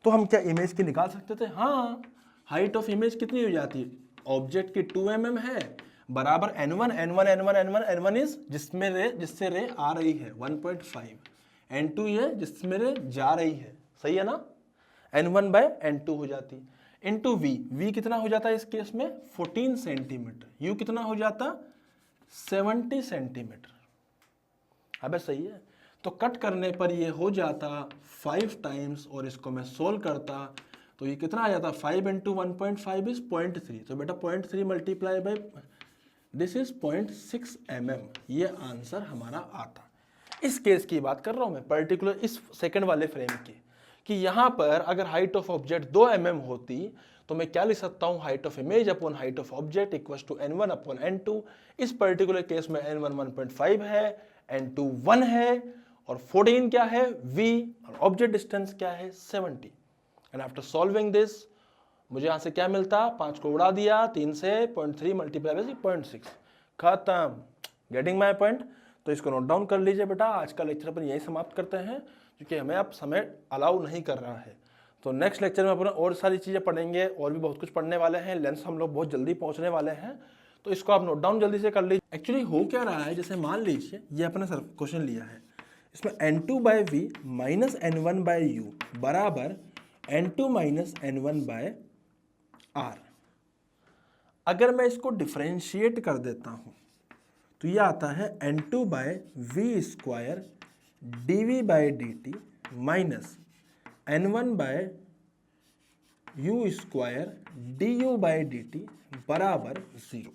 तो हम क्या इमेज की निकाल सकते थे? हाँ, हाइट ऑफ इमेज कितनी हो जाती है? ऑब्जेक्ट की 2 mm है, बराबर n1 n1 n1 n1 n1 is जिससे रे आ रही है 1.5, n2 ये जिसमें रे जा रही है, सही है ना? n1/n2 हो जाती, इंटू v कितना हो जाता है इस केस में? 14 सेंटीमीटर। u कितना हो जाता? 70 सेंटीमीटर। अबे सही है। तो कट करने पर ये हो जाता 5 टाइम्स, और इसको मैं सोल्व करता तो ये कितना आ जाता? 5 इंटू 1.5 इज 0.3। तो बेटा 0.3 multiply by this is 0.6 mm, ये आंसर हमारा आता। इस केस की बात कर रहा हूं मैं, पर्टिकुलर इस सेकंड वाले फ्रेम की, कि यहां पर अगर हाइट ऑफ ऑब्जेक्ट 2 mm होती तो मैं क्या लिख सकता हूं? Height of image upon height of object equals to n1 upon n2। इस पर्टिकुलर केस में n1 1.5 है, n2 1 है, और 14 क्या है? v, और ऑब्जेक्ट डिस्टेंस क्या है? 70। एंड आफ्टर सॉल्विंग दिस मुझे यहां से क्या मिलता? 5 को उड़ा दिया 3 से, 0.3 मल्टीप्लाई बाई 0.6, खत्म। Getting my point? तो इसको नोट डाउन कर लीजिए बेटा। आज का लेक्चर अपन यही समाप्त करते हैं, क्योंकि हमें अब समय अलाउ नहीं कर रहा है। तो नेक्स्ट लेक्चर में अपन और सारी चीज़ें पढ़ेंगे, और भी बहुत कुछ पढ़ने वाले हैं। लेंस हम लोग बहुत जल्दी पहुंचने वाले हैं, तो इसको आप नोट डाउन जल्दी से कर लीजिए। एक्चुअली हो क्या रहा है, जैसे मान लीजिए ये अपने सर क्वेश्चन लिया है, इसमें n2/v माइनस n1/u बराबर n2 माइनस n1/r। अगर मैं इसको डिफरेंशिएट कर देता हूं तो ये आता है n2/v square dv/dt minus n1/u square du/dt बराबर 0।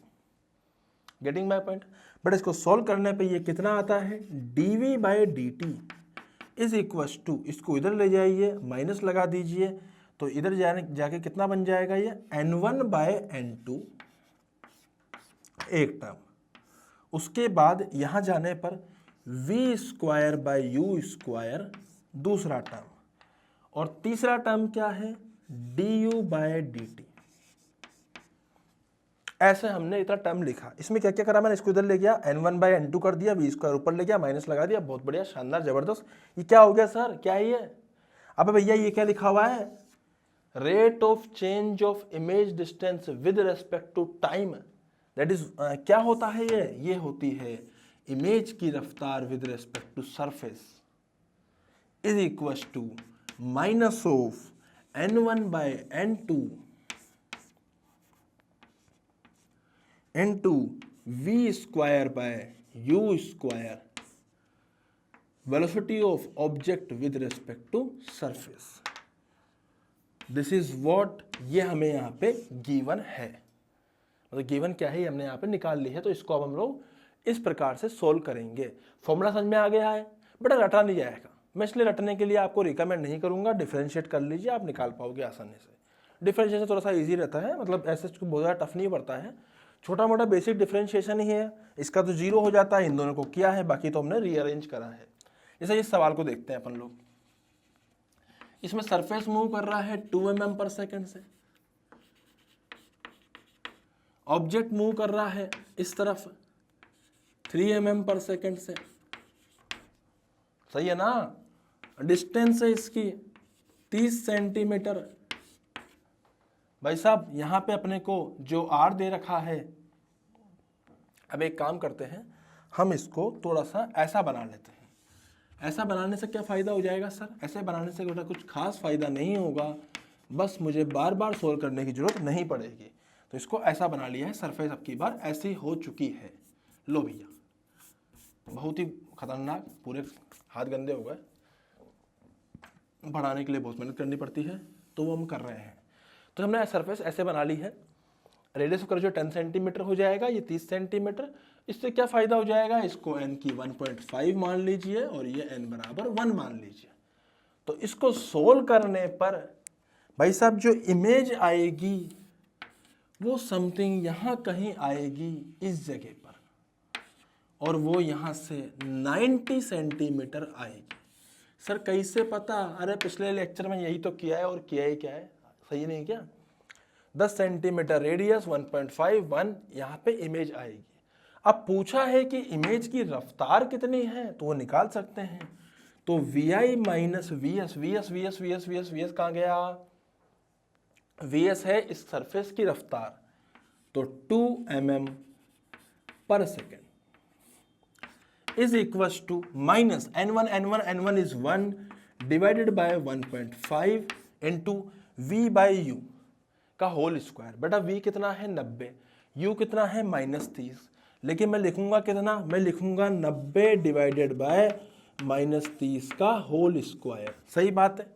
Getting my point? बट इसको सॉल्व करने पे ये कितना आता है? dv/dt इज इक्वल्स टू, इसको इधर ले जाइए, माइनस लगा दीजिए, तो इधर जाके कितना बन जाएगा? ये n1/n2 एक टर्म, उसके बाद यहां जाने पर v square by u square दूसरा टर्म, और तीसरा टर्म क्या है? du/dt। ऐसे हमने इतना टर्म लिखा। इसमें क्या क्या करा मैंने? इसको इधर ले गया, n1/n2 कर दिया, v स्क्वायर ऊपर ले गया, माइनस लगा दिया। बहुत बढ़िया, शानदार, जबरदस्त। ये क्या हो गया सर? क्या है ये? अब भैया ये क्या लिखा हुआ है? Rate of change of image distance with respect to time, that is क्या होता है ये? ये होती है इमेज की रफ्तार with respect to surface is equal to minus of n1/n2 into v square by u square velocity of object with respect to surface। This is what ये हमें यहाँ पे गिवन है, मतलब गिवन क्या है ये हमने यहाँ पे निकाल ली है। तो इसको अब हम लोग इस प्रकार से सोल्व करेंगे। फॉर्मूला समझ में आ गया है बेटा? रटा नहीं जाएगा, मैं इसलिए रटने के लिए आपको रिकमेंड नहीं करूंगा। डिफरेंशिएट कर लीजिए, आप निकाल पाओगे आसानी से। डिफरेंशिएशन थोड़ा सा इजी रहता है, मतलब ऐसे बहुत ज़्यादा टफ नहीं पड़ता है, छोटा मोटा बेसिक डिफरेंशिएशन ही है। इसका तो 0 हो जाता है, इन दोनों को किया है, बाकी तो हमने रीअरेंज करा है। जैसे इस सवाल को देखते हैं अपन लोग। इसमें सरफेस मूव कर रहा है 2 mm पर सेकेंड से, ऑब्जेक्ट मूव कर रहा है इस तरफ 3 mm पर सेकेंड से, सही है ना? डिस्टेंस है इसकी 30 सेंटीमीटर। भाई साहब यहां पे अपने को जो r दे रखा है, अब एक काम करते हैं, हम इसको थोड़ा सा ऐसा बना लेते हैं। ऐसा बनाने से क्या फ़ायदा हो जाएगा सर? ऐसे बनाने से बेटा कुछ खास फ़ायदा नहीं होगा, बस मुझे बार बार सोल्व करने की ज़रूरत नहीं पड़ेगी। तो इसको ऐसा बना लिया है, सरफेस अब की बार ऐसी हो चुकी है। लो भैया, बहुत ही खतरनाक, पूरे हाथ गंदे हो गए, बढ़ाने के लिए बहुत मेहनत करनी पड़ती है, तो वो हम कर रहे हैं। तो हमने सरफेस ऐसे बना ली है। रेडियस ऑफ कर्वेचर 10 सेंटीमीटर हो जाएगा, ये 30 सेंटीमीटर। इससे क्या फ़ायदा हो जाएगा, इसको n की 1.5 मान लीजिए और ये n बराबर 1 मान लीजिए। तो इसको सोल्व करने पर भाई साहब जो इमेज आएगी वो समथिंग यहाँ कहीं आएगी इस जगह पर, और वो यहाँ से 90 सेंटीमीटर आएगी। सर कैसे पता? अरे पिछले लेक्चर में यही तो किया है, और किया ही क्या है, सही नहीं क्या? 10 सेंटीमीटर रेडियस 1.51 यहाँ पे इमेज आएगी। अब पूछा है कि इमेज की रफ्तार कितनी है, तो वो निकाल सकते हैं। तो vi minus VS, VS VS VS VS VS कहाँ गया? वीएस है इस सरफेस की रफ्तार, तो 2 mm पर second is equal to minus n1 is 1 divided by 1.5 into V by U का होल स्क्वायर। बेटा v कितना है 90, u कितना है -30, लेकिन मैं लिखूंगा कितना? मैं लिखूंगा 90 डिवाइडेड बाय -30 का होल स्क्वायर। सही बात है?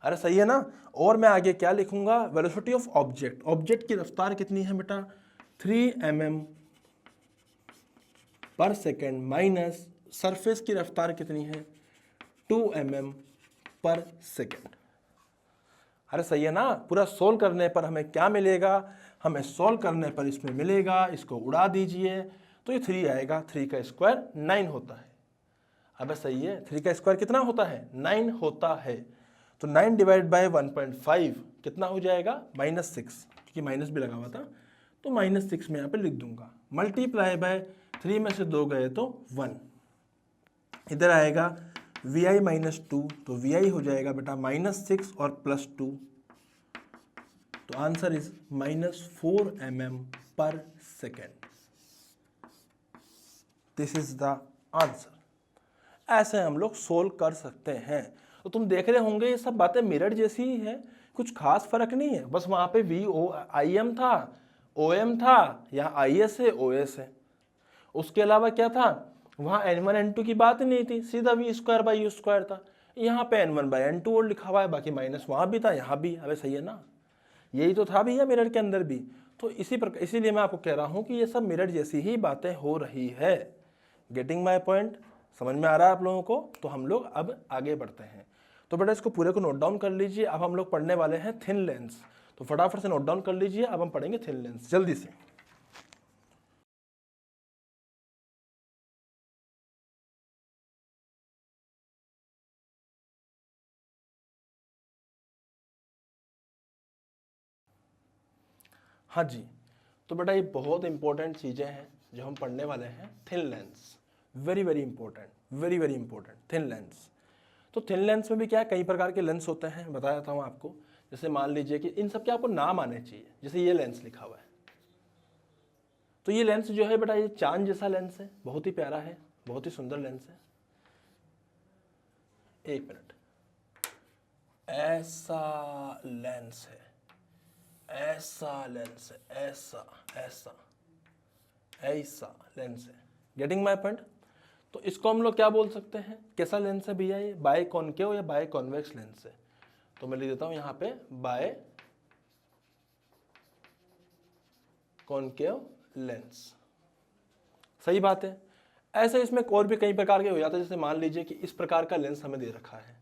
अरे सही है ना? और मैं आगे क्या लिखूंगा? वेलोसिटी ऑफ ऑब्जेक्ट, ऑब्जेक्ट की रफ्तार कितनी है बेटा? 3 mm पर सेकेंड माइनस सरफेस की रफ्तार कितनी है? 2 mm पर सेकेंड। अरे सही है ना? पूरा सोल्व करने पर हमें क्या मिलेगा? हमें सोल्व करने पर इसमें मिलेगा, इसको उड़ा दीजिए तो ये 3 आएगा, 3 का स्क्वायर 9 होता है। अब सही है, 3 का स्क्वायर कितना होता है? 9 होता है। तो 9 डिवाइड बाय 1.5 कितना हो जाएगा? -6, क्योंकि माइनस भी लगा हुआ था, तो -6 में यहाँ पे लिख दूंगा। मल्टीप्लाई बाय 3 में से 2 गए तो 1, इधर आएगा vi -2, तो vi हो जाएगा बेटा -6 और +2, तो आंसर इज -4 mm पर second. This is the answer. ऐसे हम लोग सोल्व कर सकते हैं। तो तुम देख रहे होंगे ये सब बातें मिरर जैसी ही है, कुछ खास फर्क नहीं है। बस वहां पे VIM था, OM था, यहाँ IS है, OS है। उसके अलावा क्या था? वहाँ N1 N2 की बात ही नहीं थी, सीधा v²/u² था। यहाँ पे N1/N2 और लिखा हुआ है, बाकी माइनस वहाँ भी था, यहाँ भी। अबे सही है ना? यही तो था भैया मिरर के अंदर भी। तो इसीलिए मैं आपको कह रहा हूँ कि ये सब मिरर जैसी ही बातें हो रही है। Getting my point? समझ में आ रहा है आप लोगों को? तो हम लोग अब आगे बढ़ते हैं। तो बेटा इसको पूरे को नोट डाउन कर लीजिए। अब हम लोग पढ़ने वाले हैं थिन लेंस, तो फटाफट से नोट डाउन कर लीजिए। अब हम पढ़ेंगे थिन लेंस जल्दी से। हाँ जी, तो बेटा ये बहुत इंपॉर्टेंट चीज़ें हैं जो हम पढ़ने वाले हैं। Thin lens, very very important, very very important thin lens. तो थिन लेंस में भी क्या है, कई प्रकार के लेंस होते हैं, बता देता हूँ आपको। जैसे मान लीजिए कि इन सब के आपको नाम आने चाहिए। जैसे ये लेंस लिखा हुआ है, तो ये लेंस जो है बेटा ये चांद जैसा लेंस है, बहुत ही प्यारा है, बहुत ही सुंदर लेंस है। एक मिनट, ऐसा लेंस है, ऐसा लेंस है, ऐसा ऐसा ऐसा लेंस है। Getting my point? तो इसको हम लोग क्या बोल सकते हैं? कैसा लेंस है भैया ये? बाय कॉनकेव या बाय कॉन्वेक्स लेंस है। तो मैं लिख देता हूं यहाँ पे बाय कॉनकेव लेंस। सही बात है। ऐसे इसमें और भी कई प्रकार के हो जाते हैं। जैसे मान लीजिए कि इस प्रकार का लेंस हमें दे रखा है,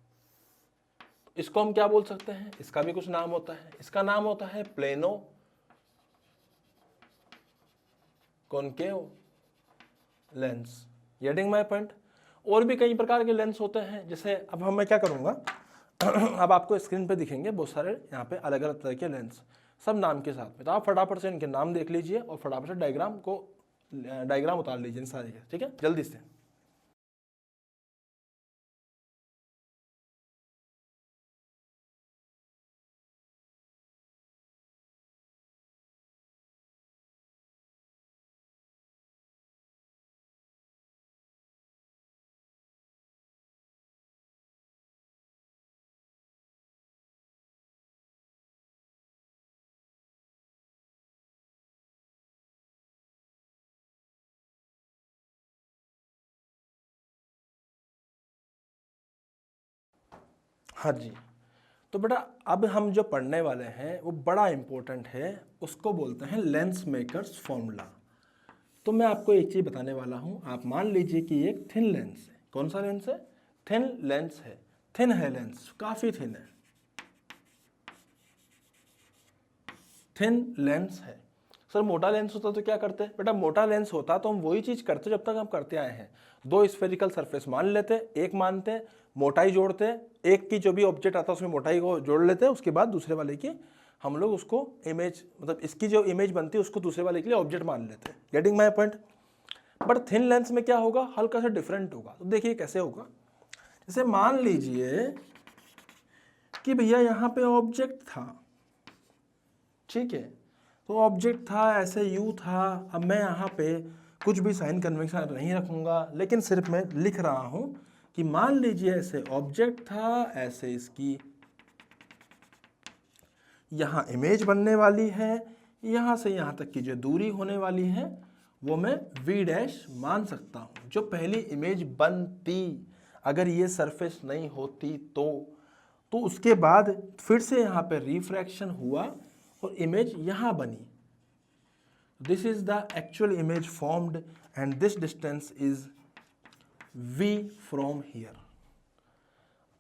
तो इसको हम क्या बोल सकते हैं? इसका भी कुछ नाम होता है। इसका नाम होता है plano concave lens. Getting my point? और भी कई प्रकार के लेंस होते हैं। जैसे अब मैं क्या करूंगा अब आपको स्क्रीन पे दिखेंगे बहुत सारे यहाँ पे अलग अलग तरह के लेंस, सब नाम के साथ में। तो आप फटाफट से इनके नाम देख लीजिए और फटाफट से डायग्राम उतार लीजिए इन सारे के, ठीक है, जल्दी से। हाँ जी, तो बेटा अब हम जो पढ़ने वाले हैं वो बड़ा इंपॉर्टेंट है, उसको बोलते हैं लेंस मेकर्स फॉर्मूला। तो मैं आपको एक चीज़ बताने वाला हूँ। आप मान लीजिए कि एक थिन लेंस है। कौन सा लेंस है? थिन लेंस है। थिन है लेंस, काफ़ी थिन है, थिन लेंस है। सर मोटा लेंस होता तो क्या करते? बेटा मोटा लेंस होता तो हम वही चीज़ करते जब तक हम करते आए हैं। दो स्फेरिकल सरफेस मान लेते, एक मानते, मोटाई जोड़ते, एक की जो भी ऑब्जेक्ट आता है उसमें मोटाई को जोड़ लेते, उसके बाद दूसरे वाले की हम लोग उसको इमेज, मतलब इसकी जो इमेज बनती है उसको दूसरे वाले के लिए ऑब्जेक्ट मान लेते। Getting my point? But thin lens में क्या होगा? हल्का सा डिफरेंट होगा। तो देखिए कैसे होगा। जैसे मान लीजिए कि भैया यहाँ पे ऑब्जेक्ट था, ठीक है, तो ऑब्जेक्ट था, ऐसे यू था। अब मैं यहाँ पे कुछ भी साइन कन्वेंशन नहीं रखूँगा, लेकिन सिर्फ मैं लिख रहा हूँ कि मान लीजिए ऐसे ऑब्जेक्ट था, ऐसे इसकी यहाँ इमेज बनने वाली है, यहाँ से यहाँ तक की जो दूरी होने वाली है वो मैं v डैश मान सकता हूँ। जो पहली इमेज बनती, अगर ये सरफेस नहीं होती तो उसके बाद फिर से यहाँ पे रिफ्रैक्शन हुआ और इमेज यहाँ बनी। This is the actual image formed and this distance is v from here.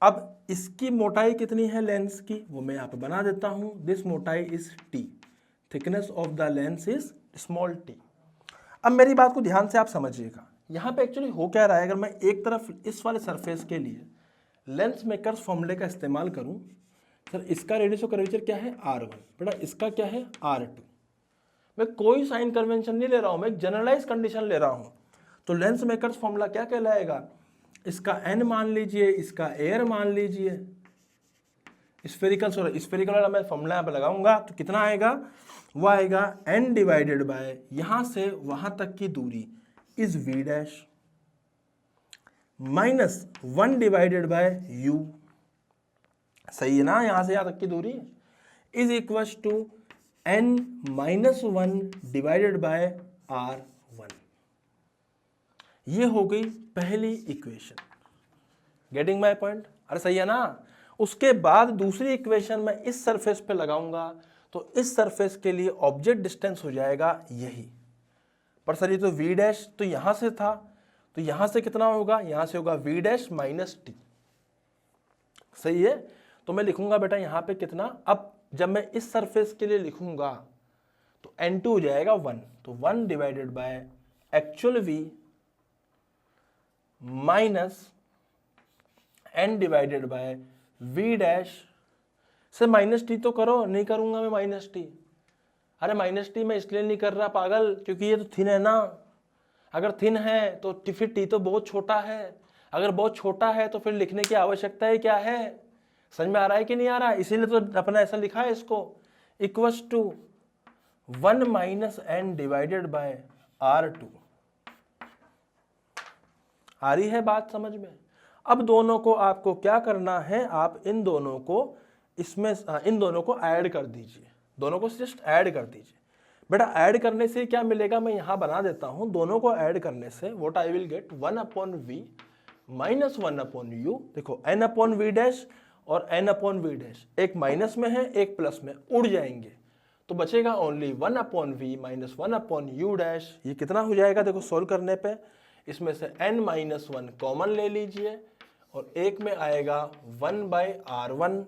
अब इसकी मोटाई कितनी है लेंस की, वो मैं यहाँ पे बना देता हूँ। दिस मोटाई is t, thickness of the lens is small t। अब मेरी बात को ध्यान से आप समझिएगा, यहाँ पे एक्चुअली हो क्या रहा है। अगर मैं एक तरफ इस वाले सरफेस के लिए लेंस मेकर्स फॉर्मूले का इस्तेमाल करूँ, सर इसका रेडियस ऑफ कर्वेचर क्या है? r1, बेटा इसका क्या है? r2। मैं कोई साइन कन्वेंशन नहीं ले रहा हूँ, मैं एक जनरलाइज कंडीशन ले रहा हूँ। तो लेंस मेकर्स फॉर्मूला क्या कहलाएगा? इसका n मान लीजिए, इसका एयर मान लीजिए, स्फेरिकल वाला मैं फॉर्मूला यहाँ पे लगाऊंगा तो कितना आएगा? वो आएगा n डिवाइडेड बाय यहाँ से वहाँ तक की दूरी is v dash minus 1 divided bye u। सही है ना? यहाँ से यहाँ तक की दूरी is equal to n minus 1 divided by r1। ये हो गई पहली इक्वेशन। Getting my point? अरे सही है ना? उसके बाद दूसरी इक्वेशन में इस सरफेस पे लगाऊंगा तो इस सरफेस के लिए ऑब्जेक्ट डिस्टेंस हो जाएगा यही। पर सर ये तो v डैश तो यहां से था, तो यहां से कितना होगा? यहां से होगा v डैश माइनस t। सही है? तो मैं लिखूंगा बेटा यहां पे कितना, अब जब मैं इस सरफेस के लिए लिखूंगा तो n2 हो जाएगा 1, तो 1 divided by actual v minus n divided by v dash से माइनस टी तो करो। नहीं करूंगा मैं माइनस टी। अरे माइनस टी मैं इसलिए नहीं कर रहा पागल, क्योंकि ये तो थिन है ना। अगर थिन है तो फिर टी तो बहुत छोटा है। अगर बहुत छोटा है तो फिर लिखने की आवश्यकता है क्या है? समझ में आ रहा है कि नहीं आ रहा? इसीलिए तो अपना ऐसा लिखा है इसको, equals to 1 minus n divided by r2। आ रही है बात समझ में? अब दोनों को आपको क्या करना है? आप इन दोनों को इन दोनों को ऐड कर दीजिए। दोनों को जस्ट ऐड कर दीजिए। बेटा ऐड करने से क्या मिलेगा? मैं यहां बना देता हूं। दोनों को ऐड करने से what I will get? 1 upon v minus 1 upon u। देखो n अपॉन v डैश और n अपॉन v डैश, एक माइनस में है एक प्लस में, उड़ जाएंगे तो बचेगा only 1 upon v minus 1 upon u dash. ये कितना हो जाएगा? देखो सोल्व करने पे इसमें से n माइनस 1 कॉमन ले लीजिए और एक में आएगा 1 बाई r1।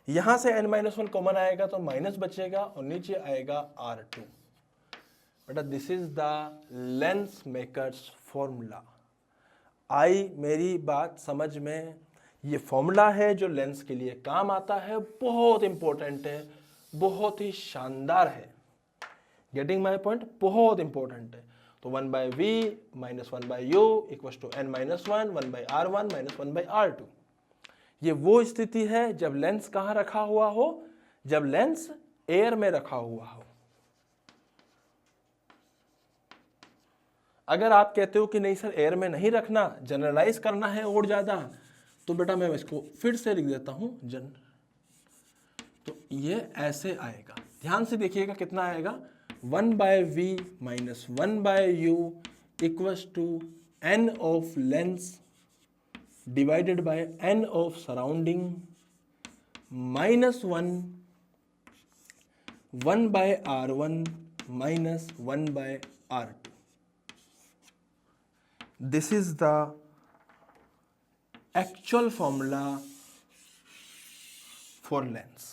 यहां से n माइनस 1 कॉमन आएगा तो माइनस बचेगा और नीचे आएगा r2। बेटा this is the lens makers formula. आई मेरी बात समझ में? ये फॉर्मूला है जो लेंस के लिए काम आता है, बहुत इंपॉर्टेंट है, बहुत ही शानदार है। Getting my point? बहुत इंपॉर्टेंट है। तो 1 by v minus 1 by u equal to n minus 1 by r1 minus 1 by r2। ये वो स्थिति है जब लेंस कहाँ रखा हुआ हो? जब लेंस एयर में रखा हुआ हो। अगर आप कहते हो कि नहीं सर एयर में नहीं रखना, जनरलाइज करना है और ज्यादा, तो बेटा मैं इसको फिर से लिख देता हूं तो ये ऐसे आएगा। ध्यान से देखिएगा कितना आएगा? 1 by v minus 1 by u equals to n of lens divided by n of surrounding -1 1/r1 minus 1/r2. This is the actual formula for lens.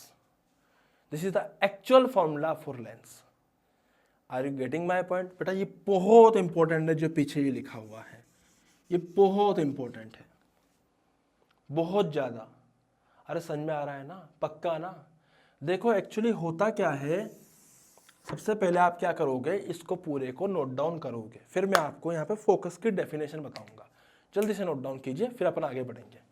This is the actual formula for lens. Are you getting my point? बेटा ये बहुत important है जो पीछे ये लिखा हुआ है, ये बहुत इंपॉर्टेंट है, बहुत ज़्यादा। अरे समझ में आ रहा है ना? पक्का ना? देखो एक्चुअली होता क्या है, सबसे पहले आप क्या करोगे, इसको पूरे को नोट डाउन करोगे, फिर मैं आपको यहाँ पे फोकस की डेफिनेशन बताऊंगा। जल्दी से नोट डाउन कीजिए, फिर अपन आगे बढ़ेंगे।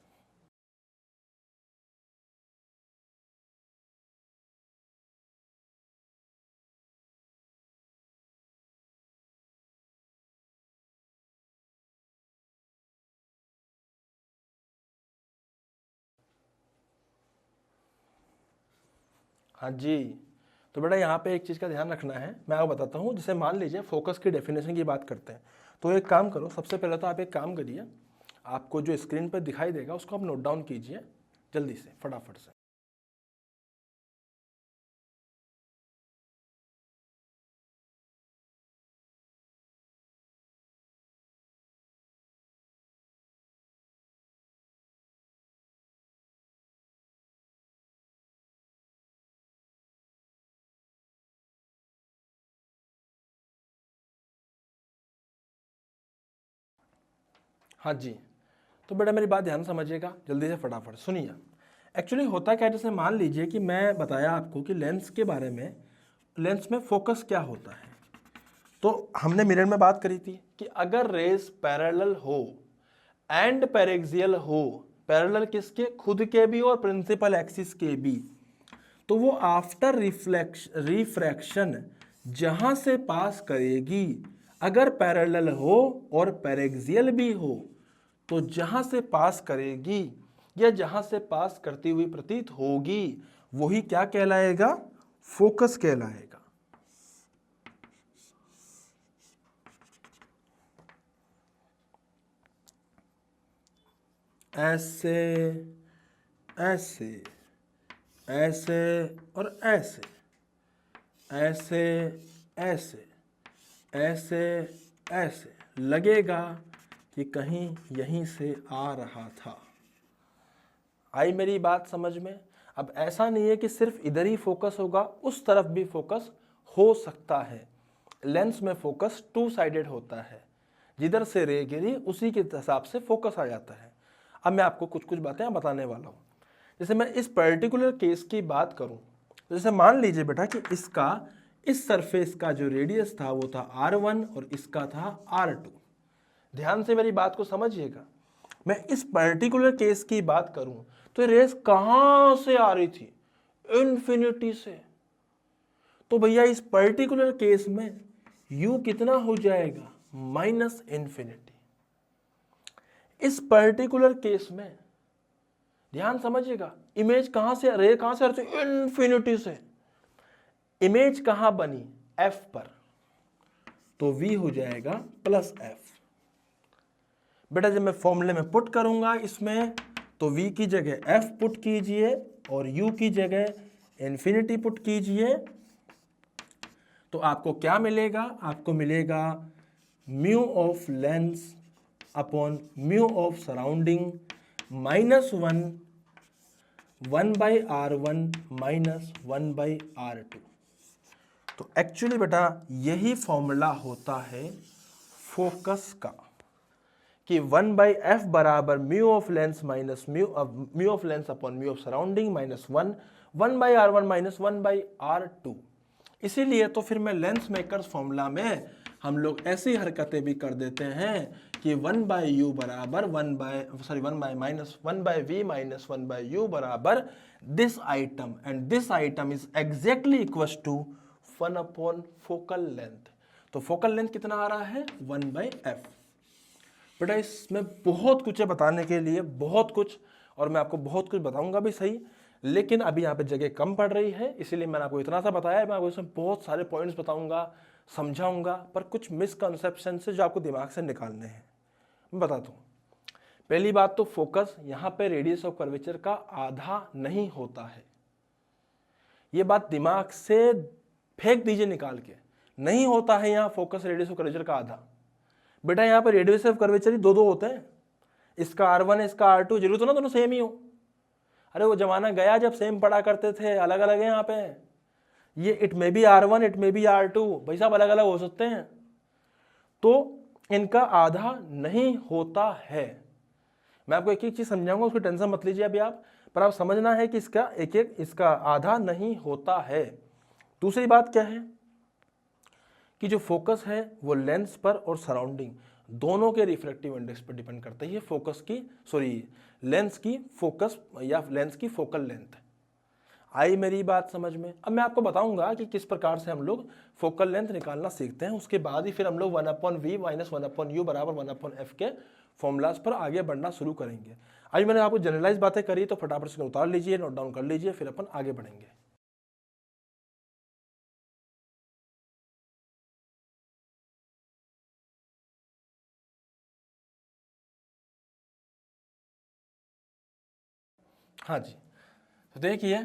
हाँ जी, तो बेटा यहाँ पे एक चीज़ का ध्यान रखना है, मैं आपको बताता हूँ। जैसे मान लीजिए फोकस की डेफिनेशन की बात करते हैं, तो एक काम करो, सबसे पहले तो आप एक काम करिए, आपको जो स्क्रीन पर दिखाई देगा उसको आप नोट डाउन कीजिए जल्दी से, फटाफट से। हाँ जी, तो बेटा मेरी बात ध्यान समझिएगा, जल्दी से फटाफट सुनिए। एक्चुअली होता क्या है, जैसे मान लीजिए कि मैं बताया आपको कि लेंस के बारे में, लेंस में फोकस क्या होता है। तो हमने मिरर में बात करी थी कि अगर रेस पैरेलल हो एंड पैरेक्सियल हो, पैरेलल किसके, खुद के भी और प्रिंसिपल एक्सिस के भी, तो वो आफ्टर रिफ्रैक्शन जहां से पास करेगी, अगर पैरेलल हो और पैरेक्सियल भी हो, तो जहां से पास करेगी या जहां से पास करती हुई प्रतीत होगी, वही क्या कहलाएगा, फोकस कहलाएगा। ऐसे ऐसे ऐसे और ऐसे, ऐसे ऐसे ऐसे ऐसे लगेगा कि कहीं यहीं से आ रहा था। आई मेरी बात समझ में? अब ऐसा नहीं है कि सिर्फ इधर ही फोकस होगा, उस तरफ भी फोकस हो सकता है। लेंस में फोकस टू साइडेड होता है, जिधर से रे गिरी उसी के हिसाब से फोकस आ जाता है। अब मैं आपको कुछ कुछ बातें बताने वाला हूँ। जैसे मैं इस पर्टिकुलर केस की बात करूँ, जैसे मान लीजिए बेटा कि इसका, इस सरफेस का जो रेडियस था वो था r1 और इसका था r2। ध्यान से मेरी बात को समझिएगा। मैं इस पर्टिकुलर केस की बात करूं तो रेस कहां से आ रही थी, इन्फिनिटी से। तो भैया इस पर्टिकुलर केस में u कितना हो जाएगा, -इन्फिनिटी। इस पर्टिकुलर केस में ध्यान समझिएगा, इमेज कहां से, रे कहां से आ रही थी, इन्फिनिटी से। इमेज कहां बनी, f पर, तो v हो जाएगा +f। बेटा जब मैं फॉर्मूले में पुट करूंगा इसमें, तो v की जगह f पुट कीजिए और u की जगह इन्फिनिटी पुट कीजिए, तो आपको क्या मिलेगा, आपको मिलेगा mu of lens upon mu of surrounding -1 1/r1 -1/r2। तो एक्चुअली बेटा यही फॉर्मूला होता है फोकस का, कि 1/f बराबर mu of lens minus mu of lens upon mu of surrounding -1 1/r1 -1/r2। इसीलिए तो फिर मैं लेंस मेकर्स फॉर्मूला में हम लोग ऐसी हरकतें भी कर देते हैं कि 1/u बराबर 1/v माइनस 1/u बराबर this item, and this item is exactly equal to 1 upon focal length. तो फोकल लेंथ कितना आ रहा है, 1/f। बेटा इसमें बहुत कुछ है बताने के लिए, बहुत कुछ, और मैं आपको बहुत कुछ बताऊंगा भी सही, लेकिन अभी यहाँ पे जगह कम पड़ रही है, इसीलिए मैंने आपको इतना सा बताया है। मैं आपको इसमें बहुत सारे पॉइंट्स बताऊंगा, समझाऊंगा, पर कुछ मिसकंसेप्शन से जो आपको दिमाग से निकालने हैं मैं बताता हूँ। पहली बात तो फोकस यहाँ पे रेडियस ऑफ कर्वेचर का आधा नहीं होता है, ये बात दिमाग से फेंक दीजिए निकाल के, नहीं होता है यहाँ फोकस रेडियस ऑफ कर्वेचर का आधा। बेटा यहाँ पे रेडियस ऑफ कर्वेचर ही दो होते हैं, इसका R1 इसका R2, जरूर तो ना दोनों सेम ही हो। अरे वो जमाना गया जब सेम पढ़ा करते थे, अलग अलग है यहाँ पे। ये it may be R1 it may be R2, भाई साहब अलग अलग हो सकते हैं, तो इनका आधा नहीं होता है। मैं आपको एक एक चीज समझाऊंगा, उसकी टेंशन मत लीजिए अभी आप, पर आप समझना है कि इसका एक एक इसका आधा नहीं होता है। दूसरी बात क्या है कि जो फोकस है वो लेंस पर और सराउंडिंग दोनों के रिफ्रैक्टिव इंडेक्स पर डिपेंड करता है। ये फोकस की लेंस की फोकस या लेंस की फोकल लेंथ है। आई मेरी बात समझ में? अब मैं आपको बताऊंगा कि किस प्रकार से हम लोग फोकल लेंथ निकालना सीखते हैं, उसके बाद ही फिर हम लोग 1/v माइनस 1/u बराबर 1/f के फॉर्मूलाज पर आगे बढ़ना शुरू करेंगे। अभी मैंने आपको जनरलाइज बातें करी, तो फटाफट से उतार लीजिए, नोट डाउन कर लीजिए, फिर अपन आगे बढ़ेंगे। हाँ जी, तो देखिए,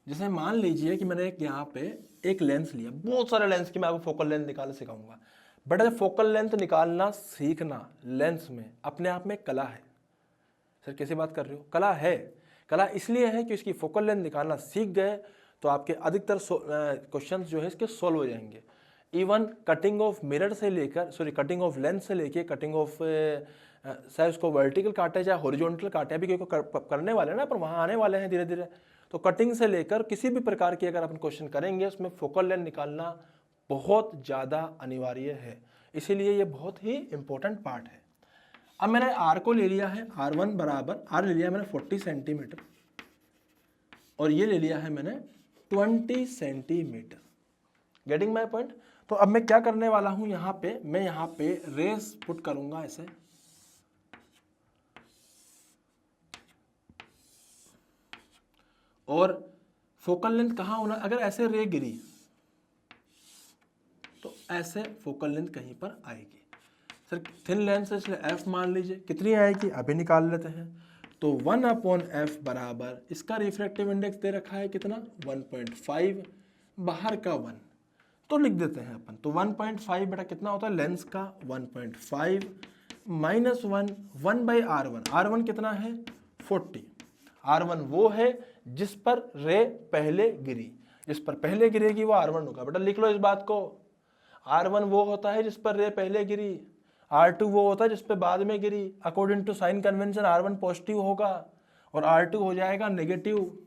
जैसे मान लीजिए कि मैंने एक यहाँ पे एक लेंस लिया, बहुत सारे लेंस की मैं आपको फोकल लेंथ निकालना सिखाऊंगा। बट फोकल लेंथ निकालना सीखना लेंस में अपने आप में कला है। सर कैसे बात कर रहे हो? कला है। कला इसलिए है कि इसकी फोकल लेंथ निकालना सीख गए तो आपके अधिकतर क्वेश्चंस जो है इसके सॉल्व हो जाएंगे। इवन कटिंग ऑफ मिरर से लेकर कटिंग ऑफ लेंस से लेके कटिंग ऑफ चाहे उसको वर्टिकल काटे चाहे हॉरिजॉन्टल काटे, अभी क्योंकि करने वाले हैं ना, पर वहाँ आने वाले हैं धीरे धीरे। तो कटिंग से लेकर किसी भी प्रकार की अगर अपन क्वेश्चन करेंगे उसमें फोकल लेंथ निकालना बहुत ज़्यादा अनिवार्य है, इसीलिए ये बहुत ही इंपॉर्टेंट पार्ट है। अब मैंने R को ले लिया है, R1 बराबर R ले लिया मैंने 40 सेंटीमीटर और ये ले लिया है मैंने 20 सेंटीमीटर। Getting my point? तो अब मैं क्या करने वाला हूं यहाँ पे, मैं यहाँ पे रेस पुट करूंगा ऐसे, और फोकल लेंथ कहाँ होना, अगर ऐसे रे गिरी तो ऐसे फोकल लेंथ कहीं पर आएगी। सर थिन लेंस है इसलिए f मान लीजिए, कितनी आएगी अभी निकाल लेते हैं। तो 1/f बराबर इसका रिफ्रैक्टिव इंडेक्स दे रखा है कितना, 1.5, बाहर का 1, तो लिख देते हैं अपन। तो 1.5 बेटा कितना होता है लेंस का, 1.5 माइनस 1/r1, r1 कितना है 40। r1 वो है जिस पर रे पहले गिरी, जिस पर पहले गिरेगी वो r1 होगा। बेटा लिख लो इस बात को, r1 वो होता है जिस पर रे पहले गिरी, R2 वो होता है जिस पे बाद में गिरी। According to sign convention R1 positive होगा और R2 हो जाएगा नेगेटिव।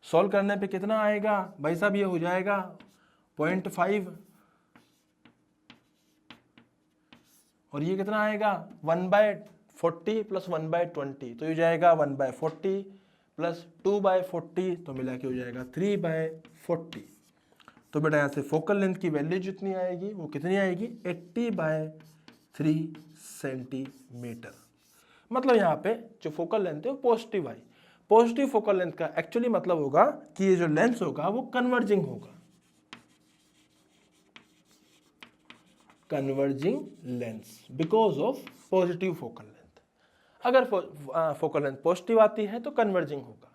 सॉल्व करने पे कितना आएगा भाई साहब, ये हो जाएगा 0.5 और ये कितना आएगा 1/40 प्लस 1/20, तो ये जाएगा 1/40 प्लस 2/40, तो मिला के हो जाएगा 3/40। तो बेटा यहाँ से फोकल लेंथ की वैल्यू जितनी आएगी वो कितनी आएगी, 80/3 सेंटीमीटर। मतलब यहाँ पे जो फोकल लेंथ है वो पॉजिटिव आई। पॉजिटिव फोकल लेंथ का एक्चुअली मतलब होगा कि ये जो लेंस होगा वो कन्वर्जिंग होगा, converging lens because of positive focal length. अगर फोकल लेंथ पॉजिटिव आती है तो कन्वर्जिंग होगा।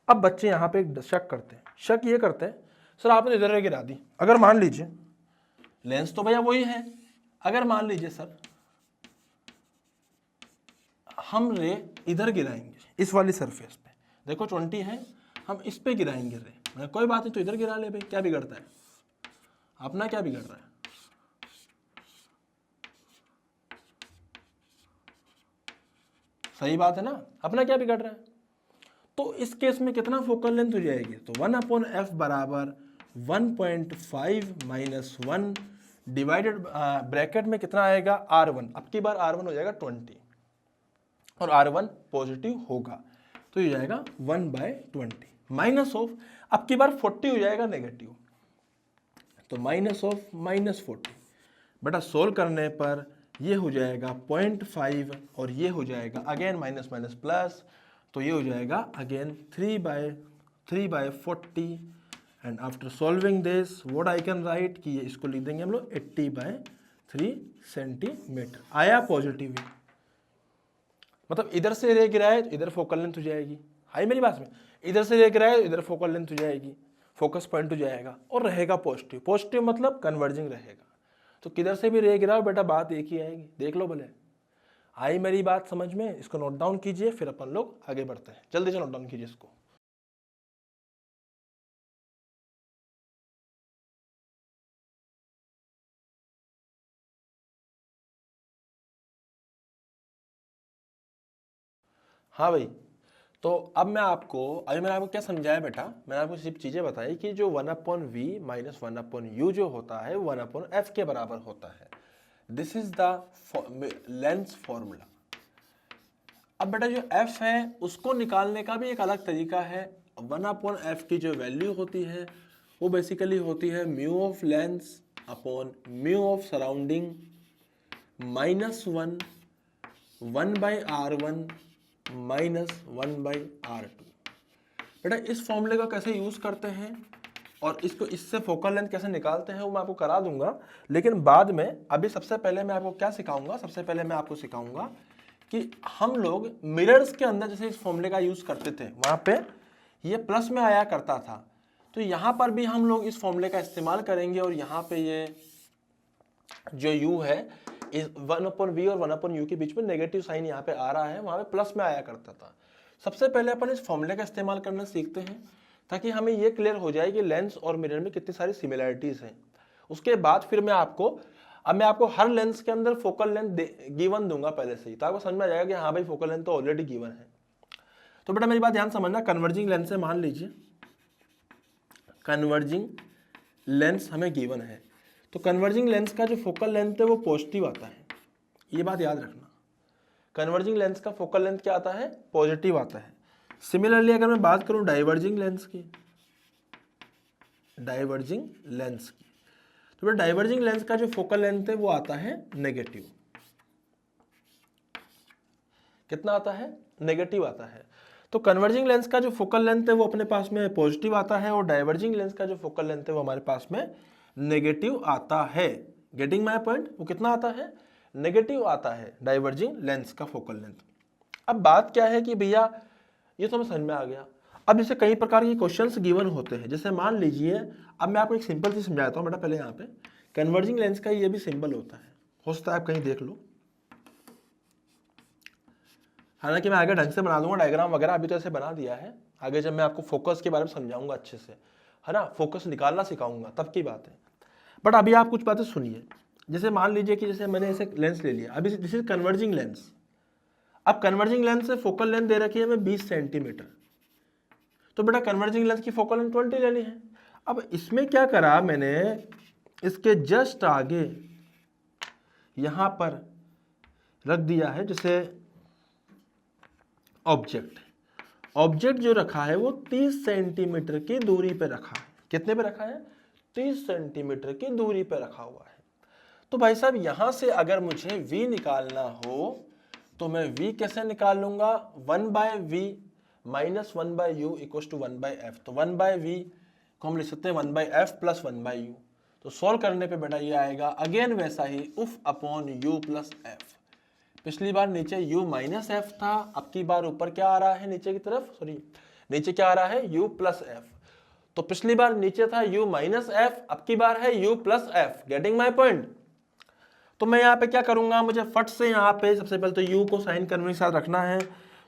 अब बच्चे यहाँ पे एक शक करते हैं, शक ये करते हैं सर आपने इधर गिरा दी, अगर मान लीजिए लेंस तो भैया वही है, अगर मान लीजिए सर हम रे इधर गिराएंगे इस वाली सरफेस पे, देखो 20 है, हम इस पे गिराएंगे रे, मैं कोई बात नहीं तो इधर गिरा ले भाई, क्या बिगड़ता है, अपना क्या बिगड़ रहा है। सही बात है ना, अपना क्या बिगड़ रहा है। तो इस केस में कितना फोकल लेंथ हो जाएगी, तो 1/f बराबर 1.5 माइनस 1 डिवाइडेड ब्रैकेट में कितना आएगा R1, अब की बार R1 हो जाएगा 20 और R1 पॉजिटिव होगा तो ये जाएगा 1/20 माइनस ऑफ, अब की बार 40 हो जाएगा नेगेटिव, तो माइनस ऑफ -40। बेटा सोल्व करने पर ये हो जाएगा 0.5 और ये हो जाएगा अगेन माइनस माइनस प्लस, तो ये हो जाएगा again 3/40 and after solving this what I can right कि ये इसको लिख देंगे हम लोग 80/3 3 सेंटीमीटर आया पॉजिटिव ही, मतलब इधर से रे गिरा है तो इधर फोकल लेंथ हो जाएगी, हाई मेरी बात में, इधर से रे गिरा है तो इधर फोकल लेंथ हो जाएगी, फोकस पॉइंट हो जाएगा और रहेगा पॉजिटिव। पॉजिटिव मतलब कन्वर्जिंग रहेगा, तो किधर से भी रे गिरा बेटा बात एक ही आएगी, देख लो भले। आई मेरी बात समझ में, इसको नोट डाउन कीजिए, फिर अपन लोग आगे बढ़ते हैं। जल्दी से नोट डाउन कीजिए इसको। हाँ भाई, तो अब अभी मैंने आपको क्या समझाया बेटा, मैंने आपको सिर्फ चीजें बताई कि जो 1/v माइनस 1/u जो होता है 1/f के बराबर होता है। This is the lens formula. अब बेटा जो f है उसको निकालने का भी एक अलग तरीका है। 1/f की जो वैल्यू होती है वो बेसिकली होती है mu of lens upon mu of surrounding minus 1/r1 minus 1/r2। बेटा इस फॉर्मूले को कैसे यूज करते हैं और इससे फोकल लेंथ कैसे निकालते हैं वो मैं आपको करा दूंगा, लेकिन बाद में। अभी सबसे पहले मैं आपको क्या सिखाऊंगा, सबसे पहले मैं आपको सिखाऊंगा कि हम लोग मिरर्स के अंदर जैसे इस फॉर्मूले का यूज करते थे, वहां पे ये प्लस में आया करता था, तो यहां पर भी हम लोग इस फॉर्मूले का इस्तेमाल करेंगे और यहाँ पे ये जो u है 1/v और 1/u के बीच में नेगेटिव साइन यहाँ पे आ रहा है, वहां पे प्लस में आया करता था। सबसे पहले अपन इस फॉर्मूले का इस्तेमाल करना सीखते हैं ताकि हमें ये क्लियर हो जाए कि लेंस और मिरर में कितनी सारी सिमिलरिटीज हैं। उसके बाद फिर मैं आपको हर लेंस के अंदर फोकल लेंथ गिवन दूंगा पहले से ही, तो आपको समझ में आ जाएगा कि हाँ भाई फोकल लेंथ तो ऑलरेडी गिवन है। तो बेटा मेरी बात ध्यान समझना, कन्वर्जिंग लेंस है, मान लीजिए कन्वर्जिंग लेंस हमें गिवन है, तो कन्वर्जिंग लेंस का जो फोकल लेंथ है वो पॉजिटिव आता है, ये बात याद रखना। कन्वर्जिंग लेंस का फोकल लेंथ क्या आता है, पॉजिटिव आता है। सिमिलरली अगर मैं बात करूं डाइवर्जिंग लेंस की, तो डाइवर्जिंग लेंस का जो फोकल लेंथ है वो आता है नेगेटिव। कितना आता है, नेगेटिव आता है। तो कन्वर्जिंग लेंस का जो फोकल लेंथ है वो अपने पास में पॉजिटिव आता है और डाइवर्जिंग लेंस का जो फोकल लेंथ है वो हमारे पास में नेगेटिव आता है। गेटिंग माय पॉइंट, वो कितना आता है, नेगेटिव आता है डाइवर्जिंग लेंस का फोकल लेंथ। अब बात क्या है कि भैया ये तो हमें समझ में आ गया। अब जैसे कई प्रकार के क्वेश्चंस गिवन होते हैं, जैसे मान लीजिए, अब मैं आपको एक सिंपल चीज समझाता हूँ बेटा। पहले यहाँ पे कन्वर्जिंग लेंस का ये भी सिंबल होता है, हो सकता है आप कहीं देख लो, हालांकि मैं आगे ढंग से बना दूंगा डायग्राम वगैरह, अभी तो ऐसे बना दिया है, आगे जब मैं आपको फोकस के बारे में समझाऊंगा अच्छे से, है ना, फोकस निकालना सिखाऊंगा तब की बात है। बट अभी आप कुछ बातें सुनिए। जैसे मान लीजिए कि जैसे मैंने ऐसे लेंस ले लिया, अभी दिस इज कन्वर्जिंग लेंस। अब कन्वर्जिंग लेंस से फोकल लेंथ दे रखी है हमें 20 सेंटीमीटर, तो बेटा कन्वर्जिंग लेंस की फोकल लेंथ 20 लेनी है। अब इसमें क्या करा मैंने, इसके जस्ट आगे यहां पर रख दिया है जैसे ऑब्जेक्ट जो रखा है वो 30 सेंटीमीटर की दूरी पे रखा है। कितने पे रखा है, 30 सेंटीमीटर की दूरी पे रखा हुआ है। तो भाई साहब यहां से अगर मुझे v निकालना हो तो मैं v कैसे निकाल लूंगा, 1/v minus 1/u equal to 1/f। तो 1/v को हम लिख सकते हैं 1/f प्लस 1/u। तो सॉल्व करने पे बेटा ये आएगा अगेन वैसा ही उफ अपॉन u प्लस f। पिछली बार नीचे u माइनस एफ था, अब की बार ऊपर क्या आ रहा है नीचे की तरफ, सॉरी नीचे क्या आ रहा है u प्लस एफ। तो पिछली बार नीचे था u माइनस एफ, अब की बार है u plus F. Getting my point. तो मैं यहाँ पे क्या करूंगा, मुझे फट से यहाँ पे सबसे पहले तो u को साइन कन्वेंशन के साथ रखना है,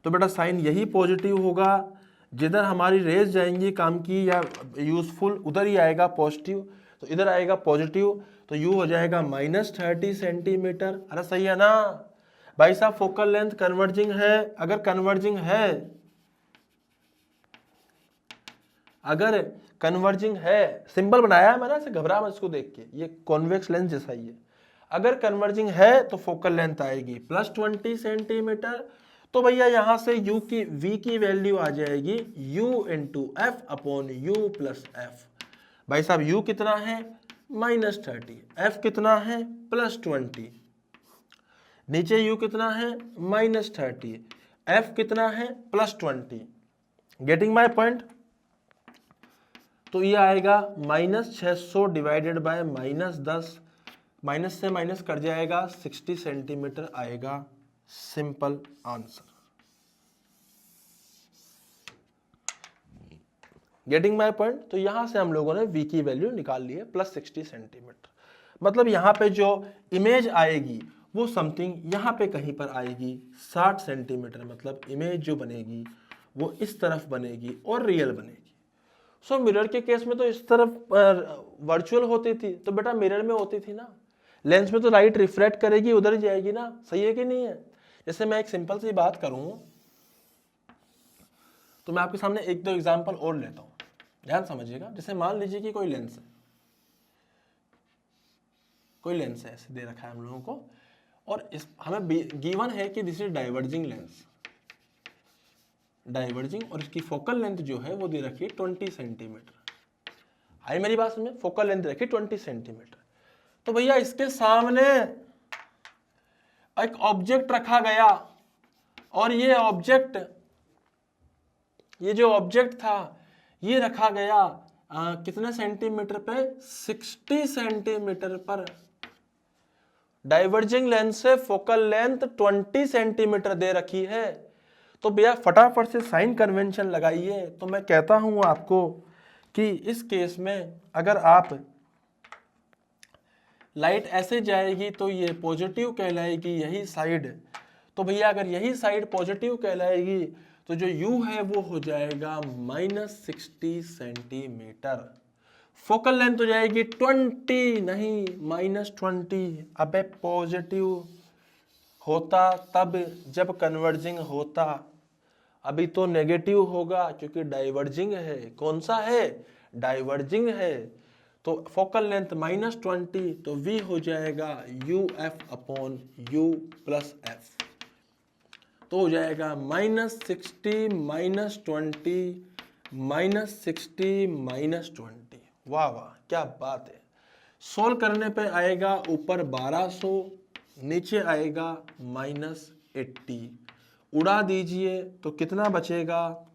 तो बेटा साइन यही पॉजिटिव होगा, जिधर हमारी रेज जाएंगी काम की या यूजफुल उधर ही आएगा पॉजिटिव, तो इधर आएगा पॉजिटिव, तो u हो जाएगा -30 सेंटीमीटर। अरे सही है ना भाई साहब, फोकल लेंथ कन्वर्जिंग है, अगर कन्वर्जिंग है, सिंबल बनाया है मैंने, ऐसे घबरा मत इसको देख के, ये कॉन्वेक्स लेंस जैसा ही है। अगर कन्वर्जिंग है तो फोकल लेंथ आएगी +20 सेंटीमीटर। तो भैया यहां से v की वैल्यू आ जाएगी u into F upon u plus F. भाई साहब u कितना है, -30, f कितना है, +20, नीचे u कितना है, -30, f कितना है, +20। Getting my point. तो ये आएगा -600 डिवाइडेड बाय -10 माइनस से माइनस कट जाएगा, 60 सेंटीमीटर आएगा, simple answer. Getting my point. तो यहां से हम लोगों ने v की वैल्यू निकाल ली है प्लस 60 सेंटीमीटर। मतलब यहाँ पे जो इमेज आएगी वो समथिंग यहाँ पे कहीं पर आएगी 60 सेंटीमीटर। मतलब इमेज जो बनेगी वो इस तरफ बनेगी और रियल बनेगी। सो मिरर के केस में तो इस तरफ वर्चुअल होती थी, तो बेटा मिरर में होती थी ना। लेंस में तो लाइट रिफ्लेक्ट करेगी, उधर ही जाएगी ना, सही है कि नहीं है। जैसे मैं एक सिंपल सी बात करूं तो मैं आपके सामने एक दो एग्जांपल और लेता हूं, ध्यान समझिएगा। जैसे मान लीजिए कि कोई लेंस है, कोई लेंस है, ऐसे दे रखा है हम लोगों को, और इस हमें गिवन है कि this is diverging lens, diverging, और इसकी फोकल लेंथ जो है वो दे रखी है 20 सेंटीमीटर। आई मेरी बात में, फोकल लेंथ रखी 20 सेंटीमीटर। तो भैया इसके सामने एक ऑब्जेक्ट रखा गया, और ये ऑब्जेक्ट, ये जो ऑब्जेक्ट था ये रखा गया कितने सेंटीमीटर पे, 60 सेंटीमीटर पर। डाइवर्जिंग लेंस से फोकल लेंथ 20 सेंटीमीटर दे रखी है। तो भैया फटाफट से साइन कन्वेंशन लगाइए। तो मैं कहता हूं आपको कि इस केस में अगर आप लाइट ऐसे जाएगी तो ये पॉजिटिव कहलाएगी यही साइड। तो भैया अगर यही साइड पॉजिटिव कहलाएगी तो जो u है वो हो जाएगा -60 सेंटीमीटर। फोकल लेंथ हो जाएगी 20, नहीं -20। अबे पॉजिटिव होता तब जब कन्वर्जिंग होता, अभी तो नेगेटिव होगा क्योंकि डाइवर्जिंग है। कौन सा है, डाइवर्जिंग है। तो फोकल लेंथ -20, तो v हो जाएगा uf upon u plus f। तो हो जाएगा -60 -20 -60 वाह वाह क्या बात है। सोल्व करने पे आएगा ऊपर 1200, नीचे आएगा -80। उड़ा दीजिए तो कितना बचेगा,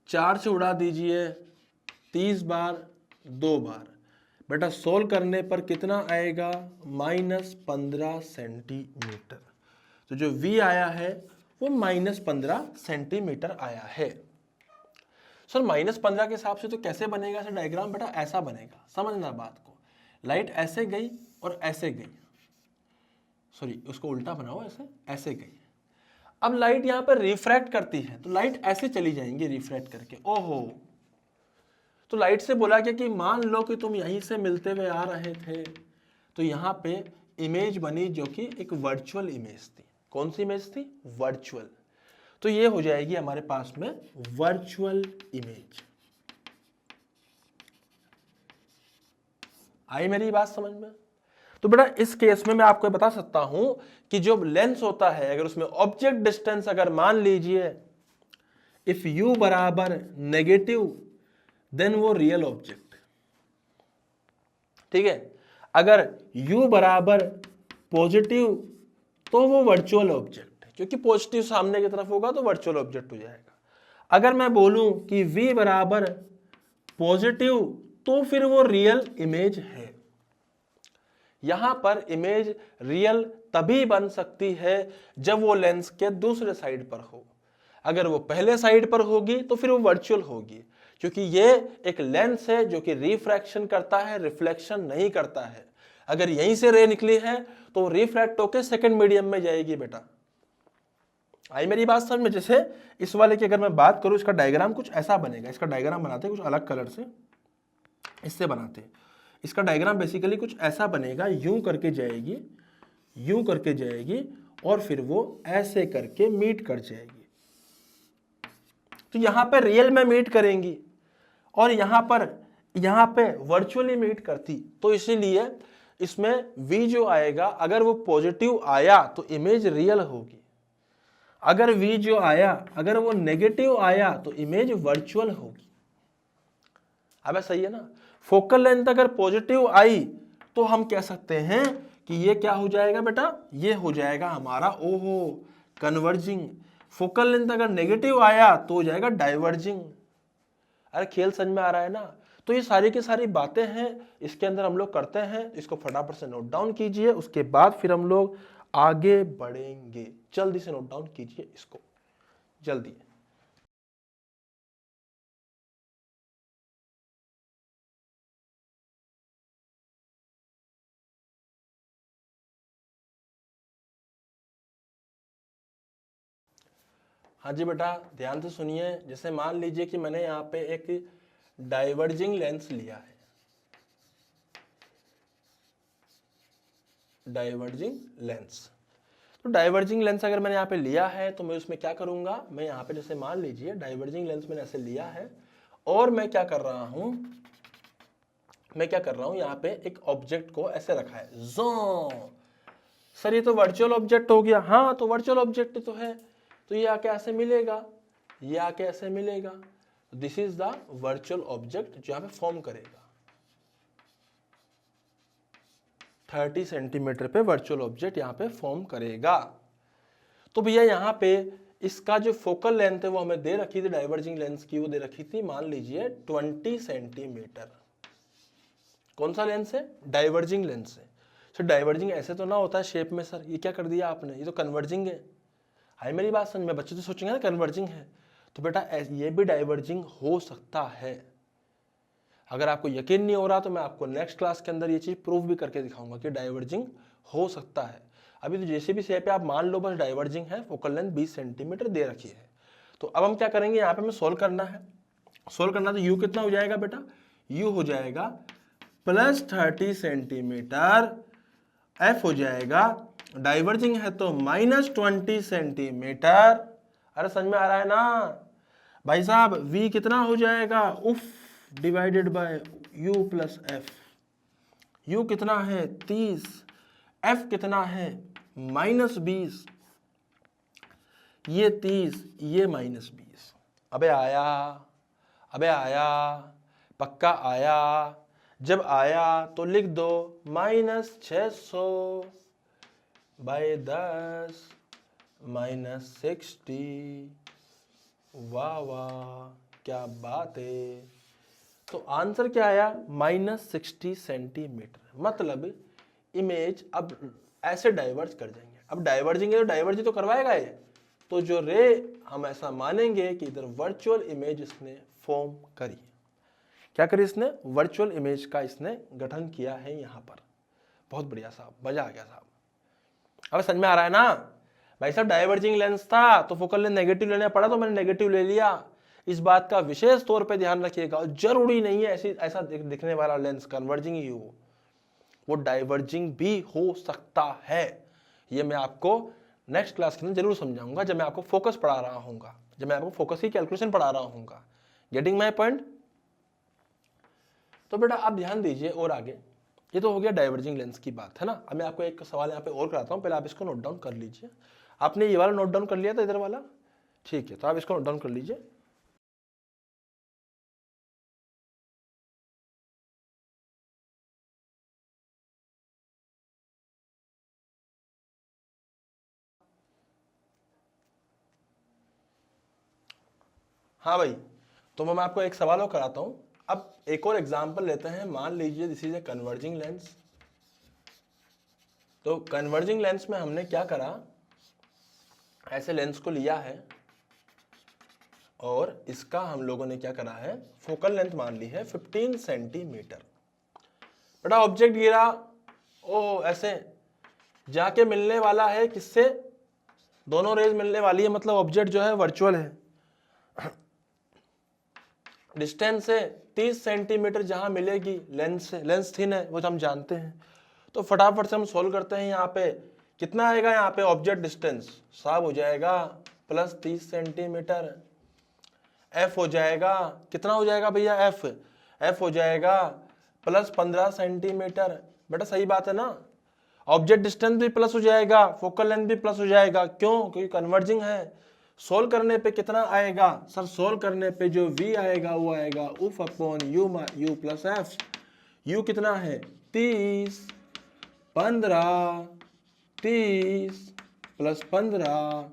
4 से उड़ा दीजिए 30 बार, 2 बार। बेटा सोल्व करने पर कितना आएगा, -15 सेंटीमीटर। तो जो v आया है वो -15 सेंटीमीटर आया है। सर -15 के हिसाब से तो कैसे बनेगा ऐसा डायग्राम, बेटा ऐसा बनेगा, समझना बात को। लाइट ऐसे गई और ऐसे गई, सॉरी उसको उल्टा बनाओ, ऐसे ऐसे गई। अब लाइट यहाँ पर रिफ्रैक्ट करती है तो लाइट ऐसे चली जाएंगी रिफ्रैक्ट करके। ओहो, तो लाइट से बोला गया कि मान लो कि तुम यहीं से मिलते हुए आ रहे थे, तो यहाँ पे इमेज बनी जो कि एक वर्चुअल इमेज थी। कौन सी इमेज थी, वर्चुअल। तो ये हो जाएगी हमारे पास में वर्चुअल इमेज। आई मेरी बात समझ में। तो बेटा इस केस में मैं आपको बता सकता हूं कि जो लेंस होता है, अगर उसमें ऑब्जेक्ट डिस्टेंस अगर मान लीजिए इफ u बराबर नेगेटिव देन वो रियल ऑब्जेक्ट, ठीक है। अगर u बराबर पॉजिटिव तो वो वर्चुअल ऑब्जेक्ट है, क्योंकि पॉजिटिव सामने की तरफ होगा तो वर्चुअल ऑब्जेक्ट हो जाएगा। अगर मैं बोलूं कि v बराबर पॉजिटिव तो फिर वो रियल इमेज है। यहां पर इमेज रियल तभी बन सकती है जब वो लेंस के दूसरे साइड पर हो। अगर वो पहले साइड पर होगी तो फिर वो वर्चुअल होगी, क्योंकि ये एक लेंस है जो कि रिफ्रैक्शन करता है, रिफ्लेक्शन नहीं करता है। अगर यहीं से रे निकली है तो रिफ्रैक्ट होकर सेकंड मीडियम में जाएगी। बेटा आई मेरी बात समझ में। जैसे इस वाले की अगर मैं बात करूं, इसका डायग्राम कुछ ऐसा बनेगा। इसका डायग्राम बनाते हैं कुछ अलग कलर से, इससे बनाते हैं। इसका डायग्राम बेसिकली कुछ ऐसा बनेगा, यूं करके जाएगी, यूं करके जाएगी और फिर वो ऐसे करके मीट कर जाएगी। तो यहां पे रियल में मीट करेंगी और यहां पे वर्चुअली मीट करती। तो इसीलिए इसमें v जो आएगा, अगर वो पॉजिटिव आया तो इमेज रियल होगी। अगर v जो आया, अगर वो नेगेटिव आया तो इमेज वर्चुअल होगी। अब सही है ना। फोकल लेंथ अगर पॉजिटिव आई तो हम कह सकते हैं कि ये क्या हो जाएगा बेटा, ये हो जाएगा हमारा ओहो कन्वर्जिंग। फोकल लेंथ अगर नेगेटिव आया तो हो जाएगा डाइवर्जिंग। अरे खेल समझ में आ रहा है ना। तो ये सारी की सारी बातें हैं, इसके अंदर हम लोग करते हैं। इसको फटाफट से नोट डाउन कीजिए, उसके बाद फिर हम लोग आगे बढ़ेंगे। जल्दी से नोट डाउन कीजिए इसको, जल्दी। हाँ जी बेटा, ध्यान से सुनिए। जैसे मान लीजिए कि मैंने यहाँ पे एक डाइवर्जिंग लेंस लिया है, डाइवर्जिंग लेंस। तो डाइवर्जिंग लेंस अगर मैंने यहाँ पे लिया है तो मैं उसमें क्या करूंगा, मैं यहाँ पे जैसे मान लीजिए डाइवर्जिंग लेंस मैंने ऐसे लिया है और मैं क्या कर रहा हूँ, यहाँ पे एक ऑब्जेक्ट को ऐसे रखा है जो, सर ये तो वर्चुअल ऑब्जेक्ट हो गया। हाँ तो वर्चुअल ऑब्जेक्ट तो है, तो ये आके ऐसे मिलेगा, ये आके ऐसे मिलेगा। This is the virtual object जो यहाँ पे फॉर्म करेगा। 30 सेंटीमीटर पे वर्चुअल ऑब्जेक्ट यहाँ पे फॉर्म करेगा। तो भैया यहाँ पे इसका जो फोकल लेंथ है वो हमें दे रखी थी डाइवर्जिंग लेंस की, वो दे रखी थी मान लीजिए 20 सेंटीमीटर। कौन सा लेंस है? डाइवर्जिंग लेंस है। सर डाइवर्जिंग ऐसे तो ना होता है शेप में, सर ये क्या कर दिया आपने, ये तो कन्वर्जिंग है। हाय मेरी बात समझ में, बच्चे तो सोचेंगे ना कन्वर्जिंग है, तो बेटा ये भी डाइवर्जिंग हो सकता है। अगर आपको यकीन नहीं हो रहा तो मैं आपको नेक्स्ट क्लास के अंदर ये चीज प्रूव भी करके दिखाऊंगा कि डाइवर्जिंग हो सकता है। अभी तो जैसे भी शेप है आप मान लो बस डाइवर्जिंग है, फोकल लेंथ 20 सेंटीमीटर दे रखी है। तो अब हम क्या करेंगे, यहाँ पे हमें सोल्व करना है। सोल्व करना तो यू कितना हो जाएगा बेटा, यू हो जाएगा प्लस 30 सेंटीमीटर, एफ हो जाएगा डाइवर्जिंग है तो माइनस 20 सेंटीमीटर। अरे समझ में आ रहा है ना भाई साहब, v कितना हो जाएगा, उफ, divided by u plus F. u कितना है 30, f कितना है -20, ये 30 ये -20। अबे आया, अबे आया, पक्का आया। जब आया तो लिख दो -600 बाय 10 -60। वाह वाह क्या बात है। तो आंसर क्या आया, -60 सेंटीमीटर। मतलब इमेज अब ऐसे डाइवर्ज कर जाएंगे। अब डाइवर्जिंग है तो डाइवर्ज तो करवाएगा ये, तो जो रे हम ऐसा मानेंगे कि इधर वर्चुअल इमेज इसने फॉर्म करी। क्या करी इसने, वर्चुअल इमेज का इसने गठन किया है यहाँ पर। बहुत बढ़िया साहब, मजा आ गया साहब। अब समझ में आ रहा है ना भाई साहब, डाइवर्जिंग लेंस था तो फोकल लेंथ नेगेटिव लेना पड़ा तो मैंने नेगेटिव ले लिया। इस बात का विशेष तौर पे ध्यान रखिएगा, जरूरी नहीं है ऐसा दिखने वाला लेंस कन्वर्जिंग ही हो, वो डाइवर्जिंग भी हो सकता है। ये मैं आपको नेक्स्ट क्लास के अंदर जरूर समझाऊंगा, जब मैं आपको फोकस पढ़ा रहा हूँगा, जब मैं आपको फोकस की कैलकुलेशन पढ़ा रहा हूँगा। Getting my point. तो बेटा आप ध्यान दीजिए और आगे, ये तो हो गया डाइवर्जिंग लेंस की बात है ना। अब मैं आपको एक सवाल यहाँ पे और कराता हूँ, पहले आप इसको नोट डाउन कर लीजिए। आपने ये वाला नोट डाउन कर लिया था, इधर वाला, ठीक है, तो आप इसको नोट डाउन कर लीजिए। हाँ भाई, तो मैं आपको एक सवाल और कराता हूँ। अब एक और एग्जांपल लेते हैं। मान लीजिए this is a converging lens. तो कन्वर्जिंग लेंस में हमने क्या करा, ऐसे लेंस को लिया है और इसका हम लोगों ने क्या करा है, फोकल लेंथ मान ली है 15 सेंटीमीटर। बेटा ऑब्जेक्ट गिरा, ओ ऐसे जाके मिलने वाला है किससे, दोनों रेज मिलने वाली है, मतलब ऑब्जेक्ट जो है वर्चुअल है। डिस्टेंस है 30 सेंटीमीटर जहां मिलेगी लेंस से, लेंस थिन है वो हम जानते हैं। तो फटाफट से हम सोल्व करते हैं। यहाँ पे कितना आएगा, यहाँ पे ऑब्जेक्ट डिस्टेंस साहब हो जाएगा प्लस 30 सेंटीमीटर। एफ हो जाएगा, कितना हो जाएगा भैया, एफ हो जाएगा प्लस 15 सेंटीमीटर। बेटा सही बात है ना, ऑब्जेक्ट डिस्टेंस भी प्लस हो जाएगा, फोकल लेंथ भी प्लस हो जाएगा। क्यों, क्योंकि कन्वर्जिंग है। सोल्व करने पे कितना आएगा सर, सोल्व करने पे जो v आएगा वो आएगा उफ upon u plus F. u कितना है 30, 15, 30 प्लस 15,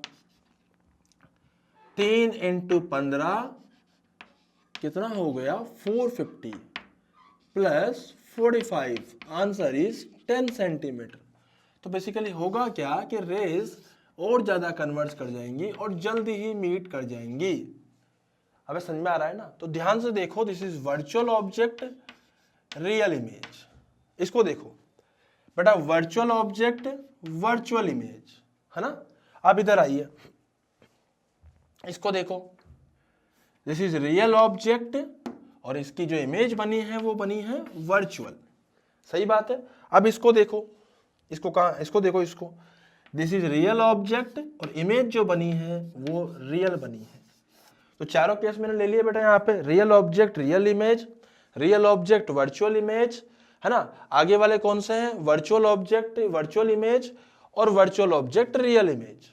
3 × 15 कितना हो गया 450। Plus 45, answer is 10 centimetre. तो बेसिकली होगा क्या कि रेज और ज्यादा कन्वर्ज कर जाएंगी और जल्दी ही मीट कर जाएंगी। हमें समझ में आ रहा है ना? तो ध्यान से देखो, this is virtual object, real image. इसको देखो बेटा, वर्चुअल ऑब्जेक्ट, वर्चुअल इमेज, है ना? अब इधर आइए, इसको देखो, दिस इज रियल ऑब्जेक्ट और इसकी जो इमेज बनी है वो बनी है वर्चुअल। सही बात है। अब इसको देखो, इसको कहा, इसको देखो, इसको, दिस इज रियल ऑब्जेक्ट और इमेज जो बनी है वो रियल बनी है। तो चारों केस मैंने ले लिए बेटा यहाँ पे, real object real image, real object virtual image, है ना? आगे वाले कौन से हैं? वर्चुअल ऑब्जेक्ट वर्चुअल इमेज और वर्चुअल ऑब्जेक्ट रियल इमेज।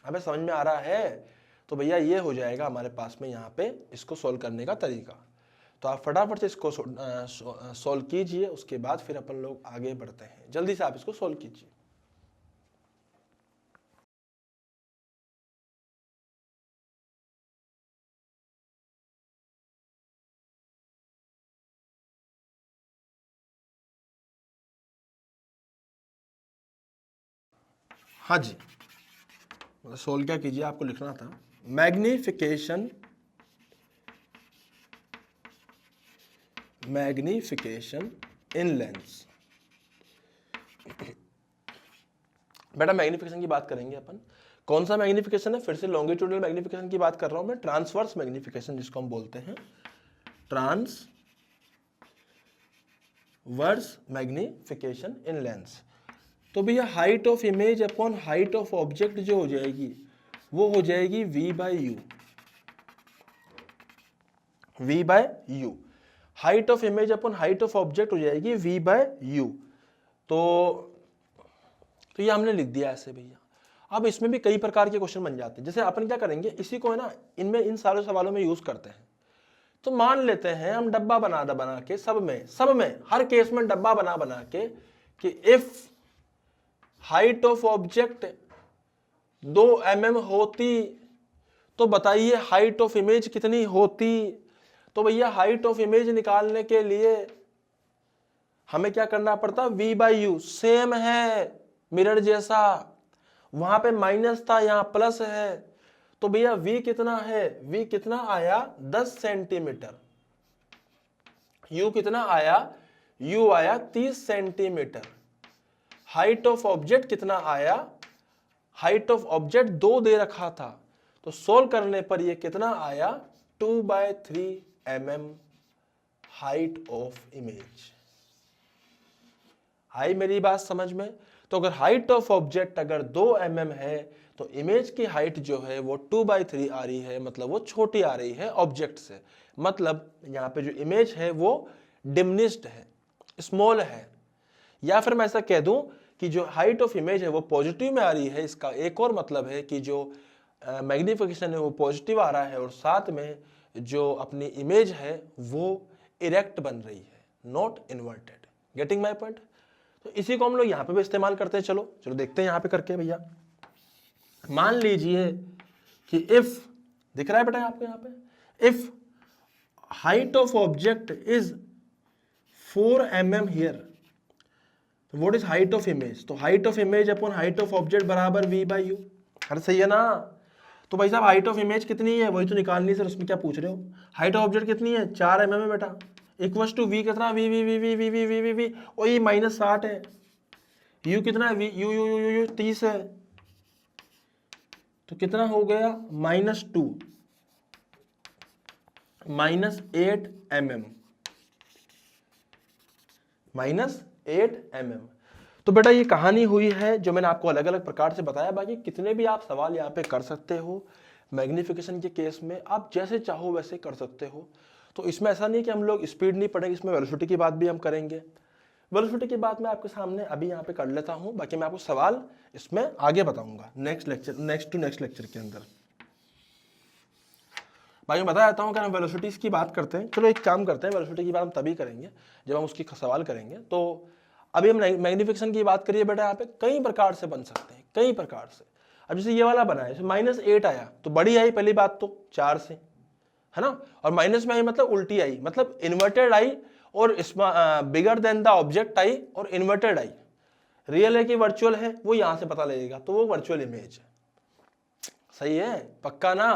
हमें समझ में आ रहा है? तो भैया ये हो जाएगा हमारे पास में यहाँ पे इसको सोल्व करने का तरीका। तो आप फटाफट से इसको सोल्व कीजिए, उसके बाद फिर अपन लोग आगे बढ़ते हैं। जल्दी से आप इसको सोल्व कीजिए। हाँ जी, मतलब सोल्व क्या कीजिए, आपको लिखना था मैग्निफिकेशन, मैग्निफिकेशन इन लेंस। बेटा मैग्निफिकेशन की बात करेंगे अपन। कौन सा मैग्निफिकेशन है? फिर से लॉन्गिट्यूडनल मैग्निफिकेशन की बात कर रहा हूं मैं, ट्रांसवर्स मैग्निफिकेशन जिसको हम बोलते हैं, ट्रांसवर्स मैग्निफिकेशन इन लेंस। तो भैया height of image upon height of object जो हो जाएगी वो हो जाएगी v/u, v/u। Height of image upon height of object हो जाएगी v/u। तो ये हमने लिख दिया ऐसे भैया। अब इसमें भी कई प्रकार के क्वेश्चन बन जाते हैं। जैसे अपन क्या करेंगे, इसी को है ना इनमें इन सारे सवालों में यूज करते हैं। तो मान लेते हैं हम डब्बा बना के सब में हर केस में डब्बा बना के कि if height of object 2 mm होती तो बताइए हाइट ऑफ इमेज कितनी होती। तो भैया हाइट ऑफ इमेज निकालने के लिए हमें क्या करना पड़ता? v/u, सेम है मिरर जैसा, वहां पे माइनस था यहां प्लस है। तो भैया v कितना है? v कितना आया? 10 सेंटीमीटर। u कितना आया? u आया 30 सेंटीमीटर। हाइट ऑफ ऑब्जेक्ट कितना आया? हाइट ऑफ ऑब्जेक्ट 2 दे रखा था, तो सोल्व करने पर ये कितना आया? 2/3 mm हाइट ऑफ इमेज। आई मेरी बात समझ में? तो अगर हाइट ऑफ ऑब्जेक्ट अगर 2 mm है तो इमेज की हाइट जो है वो 2/3 आ रही है, मतलब वो छोटी आ रही है ऑब्जेक्ट से। मतलब यहाँ पे जो इमेज है वो डिमिनिश्ड है, स्मॉल है। या फिर मैं ऐसा कह दूं कि जो हाइट ऑफ इमेज है वो पॉजिटिव में आ रही है। इसका एक और मतलब है कि जो मैग्निफिकेशन है वो पॉजिटिव आ रहा है और साथ में जो अपनी इमेज है वो इरेक्ट बन रही है, not inverted. Getting my point? तो इसी को हम लोग यहाँ पे भी इस्तेमाल करते हैं। चलो देखते हैं यहाँ पे करके भैया। मान लीजिए कि इफ, दिख रहा है बेटा आपको यहाँ पे, if height of object is 4 mm here, what is height of image? तो height of image upon height of object बराबर v/u। हर सही है ना? तो भाई साहब हाइट ऑफ इमेज कितनी है वही तो निकालनी सर, उसमें क्या पूछ रहे हो? हाइट ऑफ ऑब्जेक्ट कितनी है? 4 mm है बेटा। इक्वल्स टू v कितना? v और ये -60 है। u कितना है? u 30 है, तो कितना हो गया? -2, -8 mm, -8 mm। तो बेटा ये कहानी हुई है जो मैंने आपको अलग अलग प्रकार से बताया। बाकी कितने भी आप सवाल यहाँ पे कर सकते हो मैग्निफिकेशन के केस में, आप जैसे चाहो वैसे कर सकते हो। तो इसमें ऐसा नहीं कि हम लोग स्पीड नहीं पढ़ेंगे, इसमें वेलोसिटी की बात भी हम करेंगे। वेलोसिटी की बात मैं आपके सामने अभी यहाँ पे कर लेता हूँ, बाकी मैं आपको सवाल इसमें आगे बताऊंगा नेक्स्ट लेक्चर के अंदर। भाई मैं बता देता हूँ, अगर हम वेलोसिटीज की बात करते हैं, चलो एक काम करते हैं, वेलोसिटी की बात हम तभी करेंगे जब हम उसकी सवाल करेंगे। तो अभी हम मैग्निफिकेशन की बात करिए बेटा, यहाँ पे कई प्रकार से बन सकते हैं, कई प्रकार से। अब जैसे ये वाला बना है, -8 आया तो बड़ी आई पहली बात तो 4 से, है ना? और माइनस में आई मतलब उल्टी आई, मतलब इन्वर्टेड आई और bigger than the object I और इन्वर्टेड आई, रियल है कि वर्चुअल है वो यहां से पता लगेगा, तो वो वर्चुअल इमेज है। सही है, पक्का ना?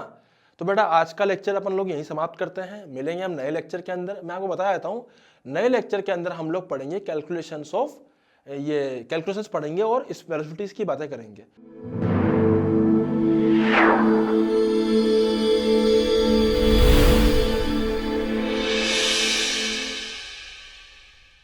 तो बेटा आज का लेक्चर अपन लोग यहीं समाप्त करते हैं, मिलेंगे हम नए लेक्चर के अंदर। मैं आपको बता देता हूँ, नए लेक्चर के अंदर हम लोग पढ़ेंगे कैलकुलेशंस ऑफ, ये कैलकुलेशंस पढ़ेंगे और इस वेलोसिटीज की बातें करेंगे।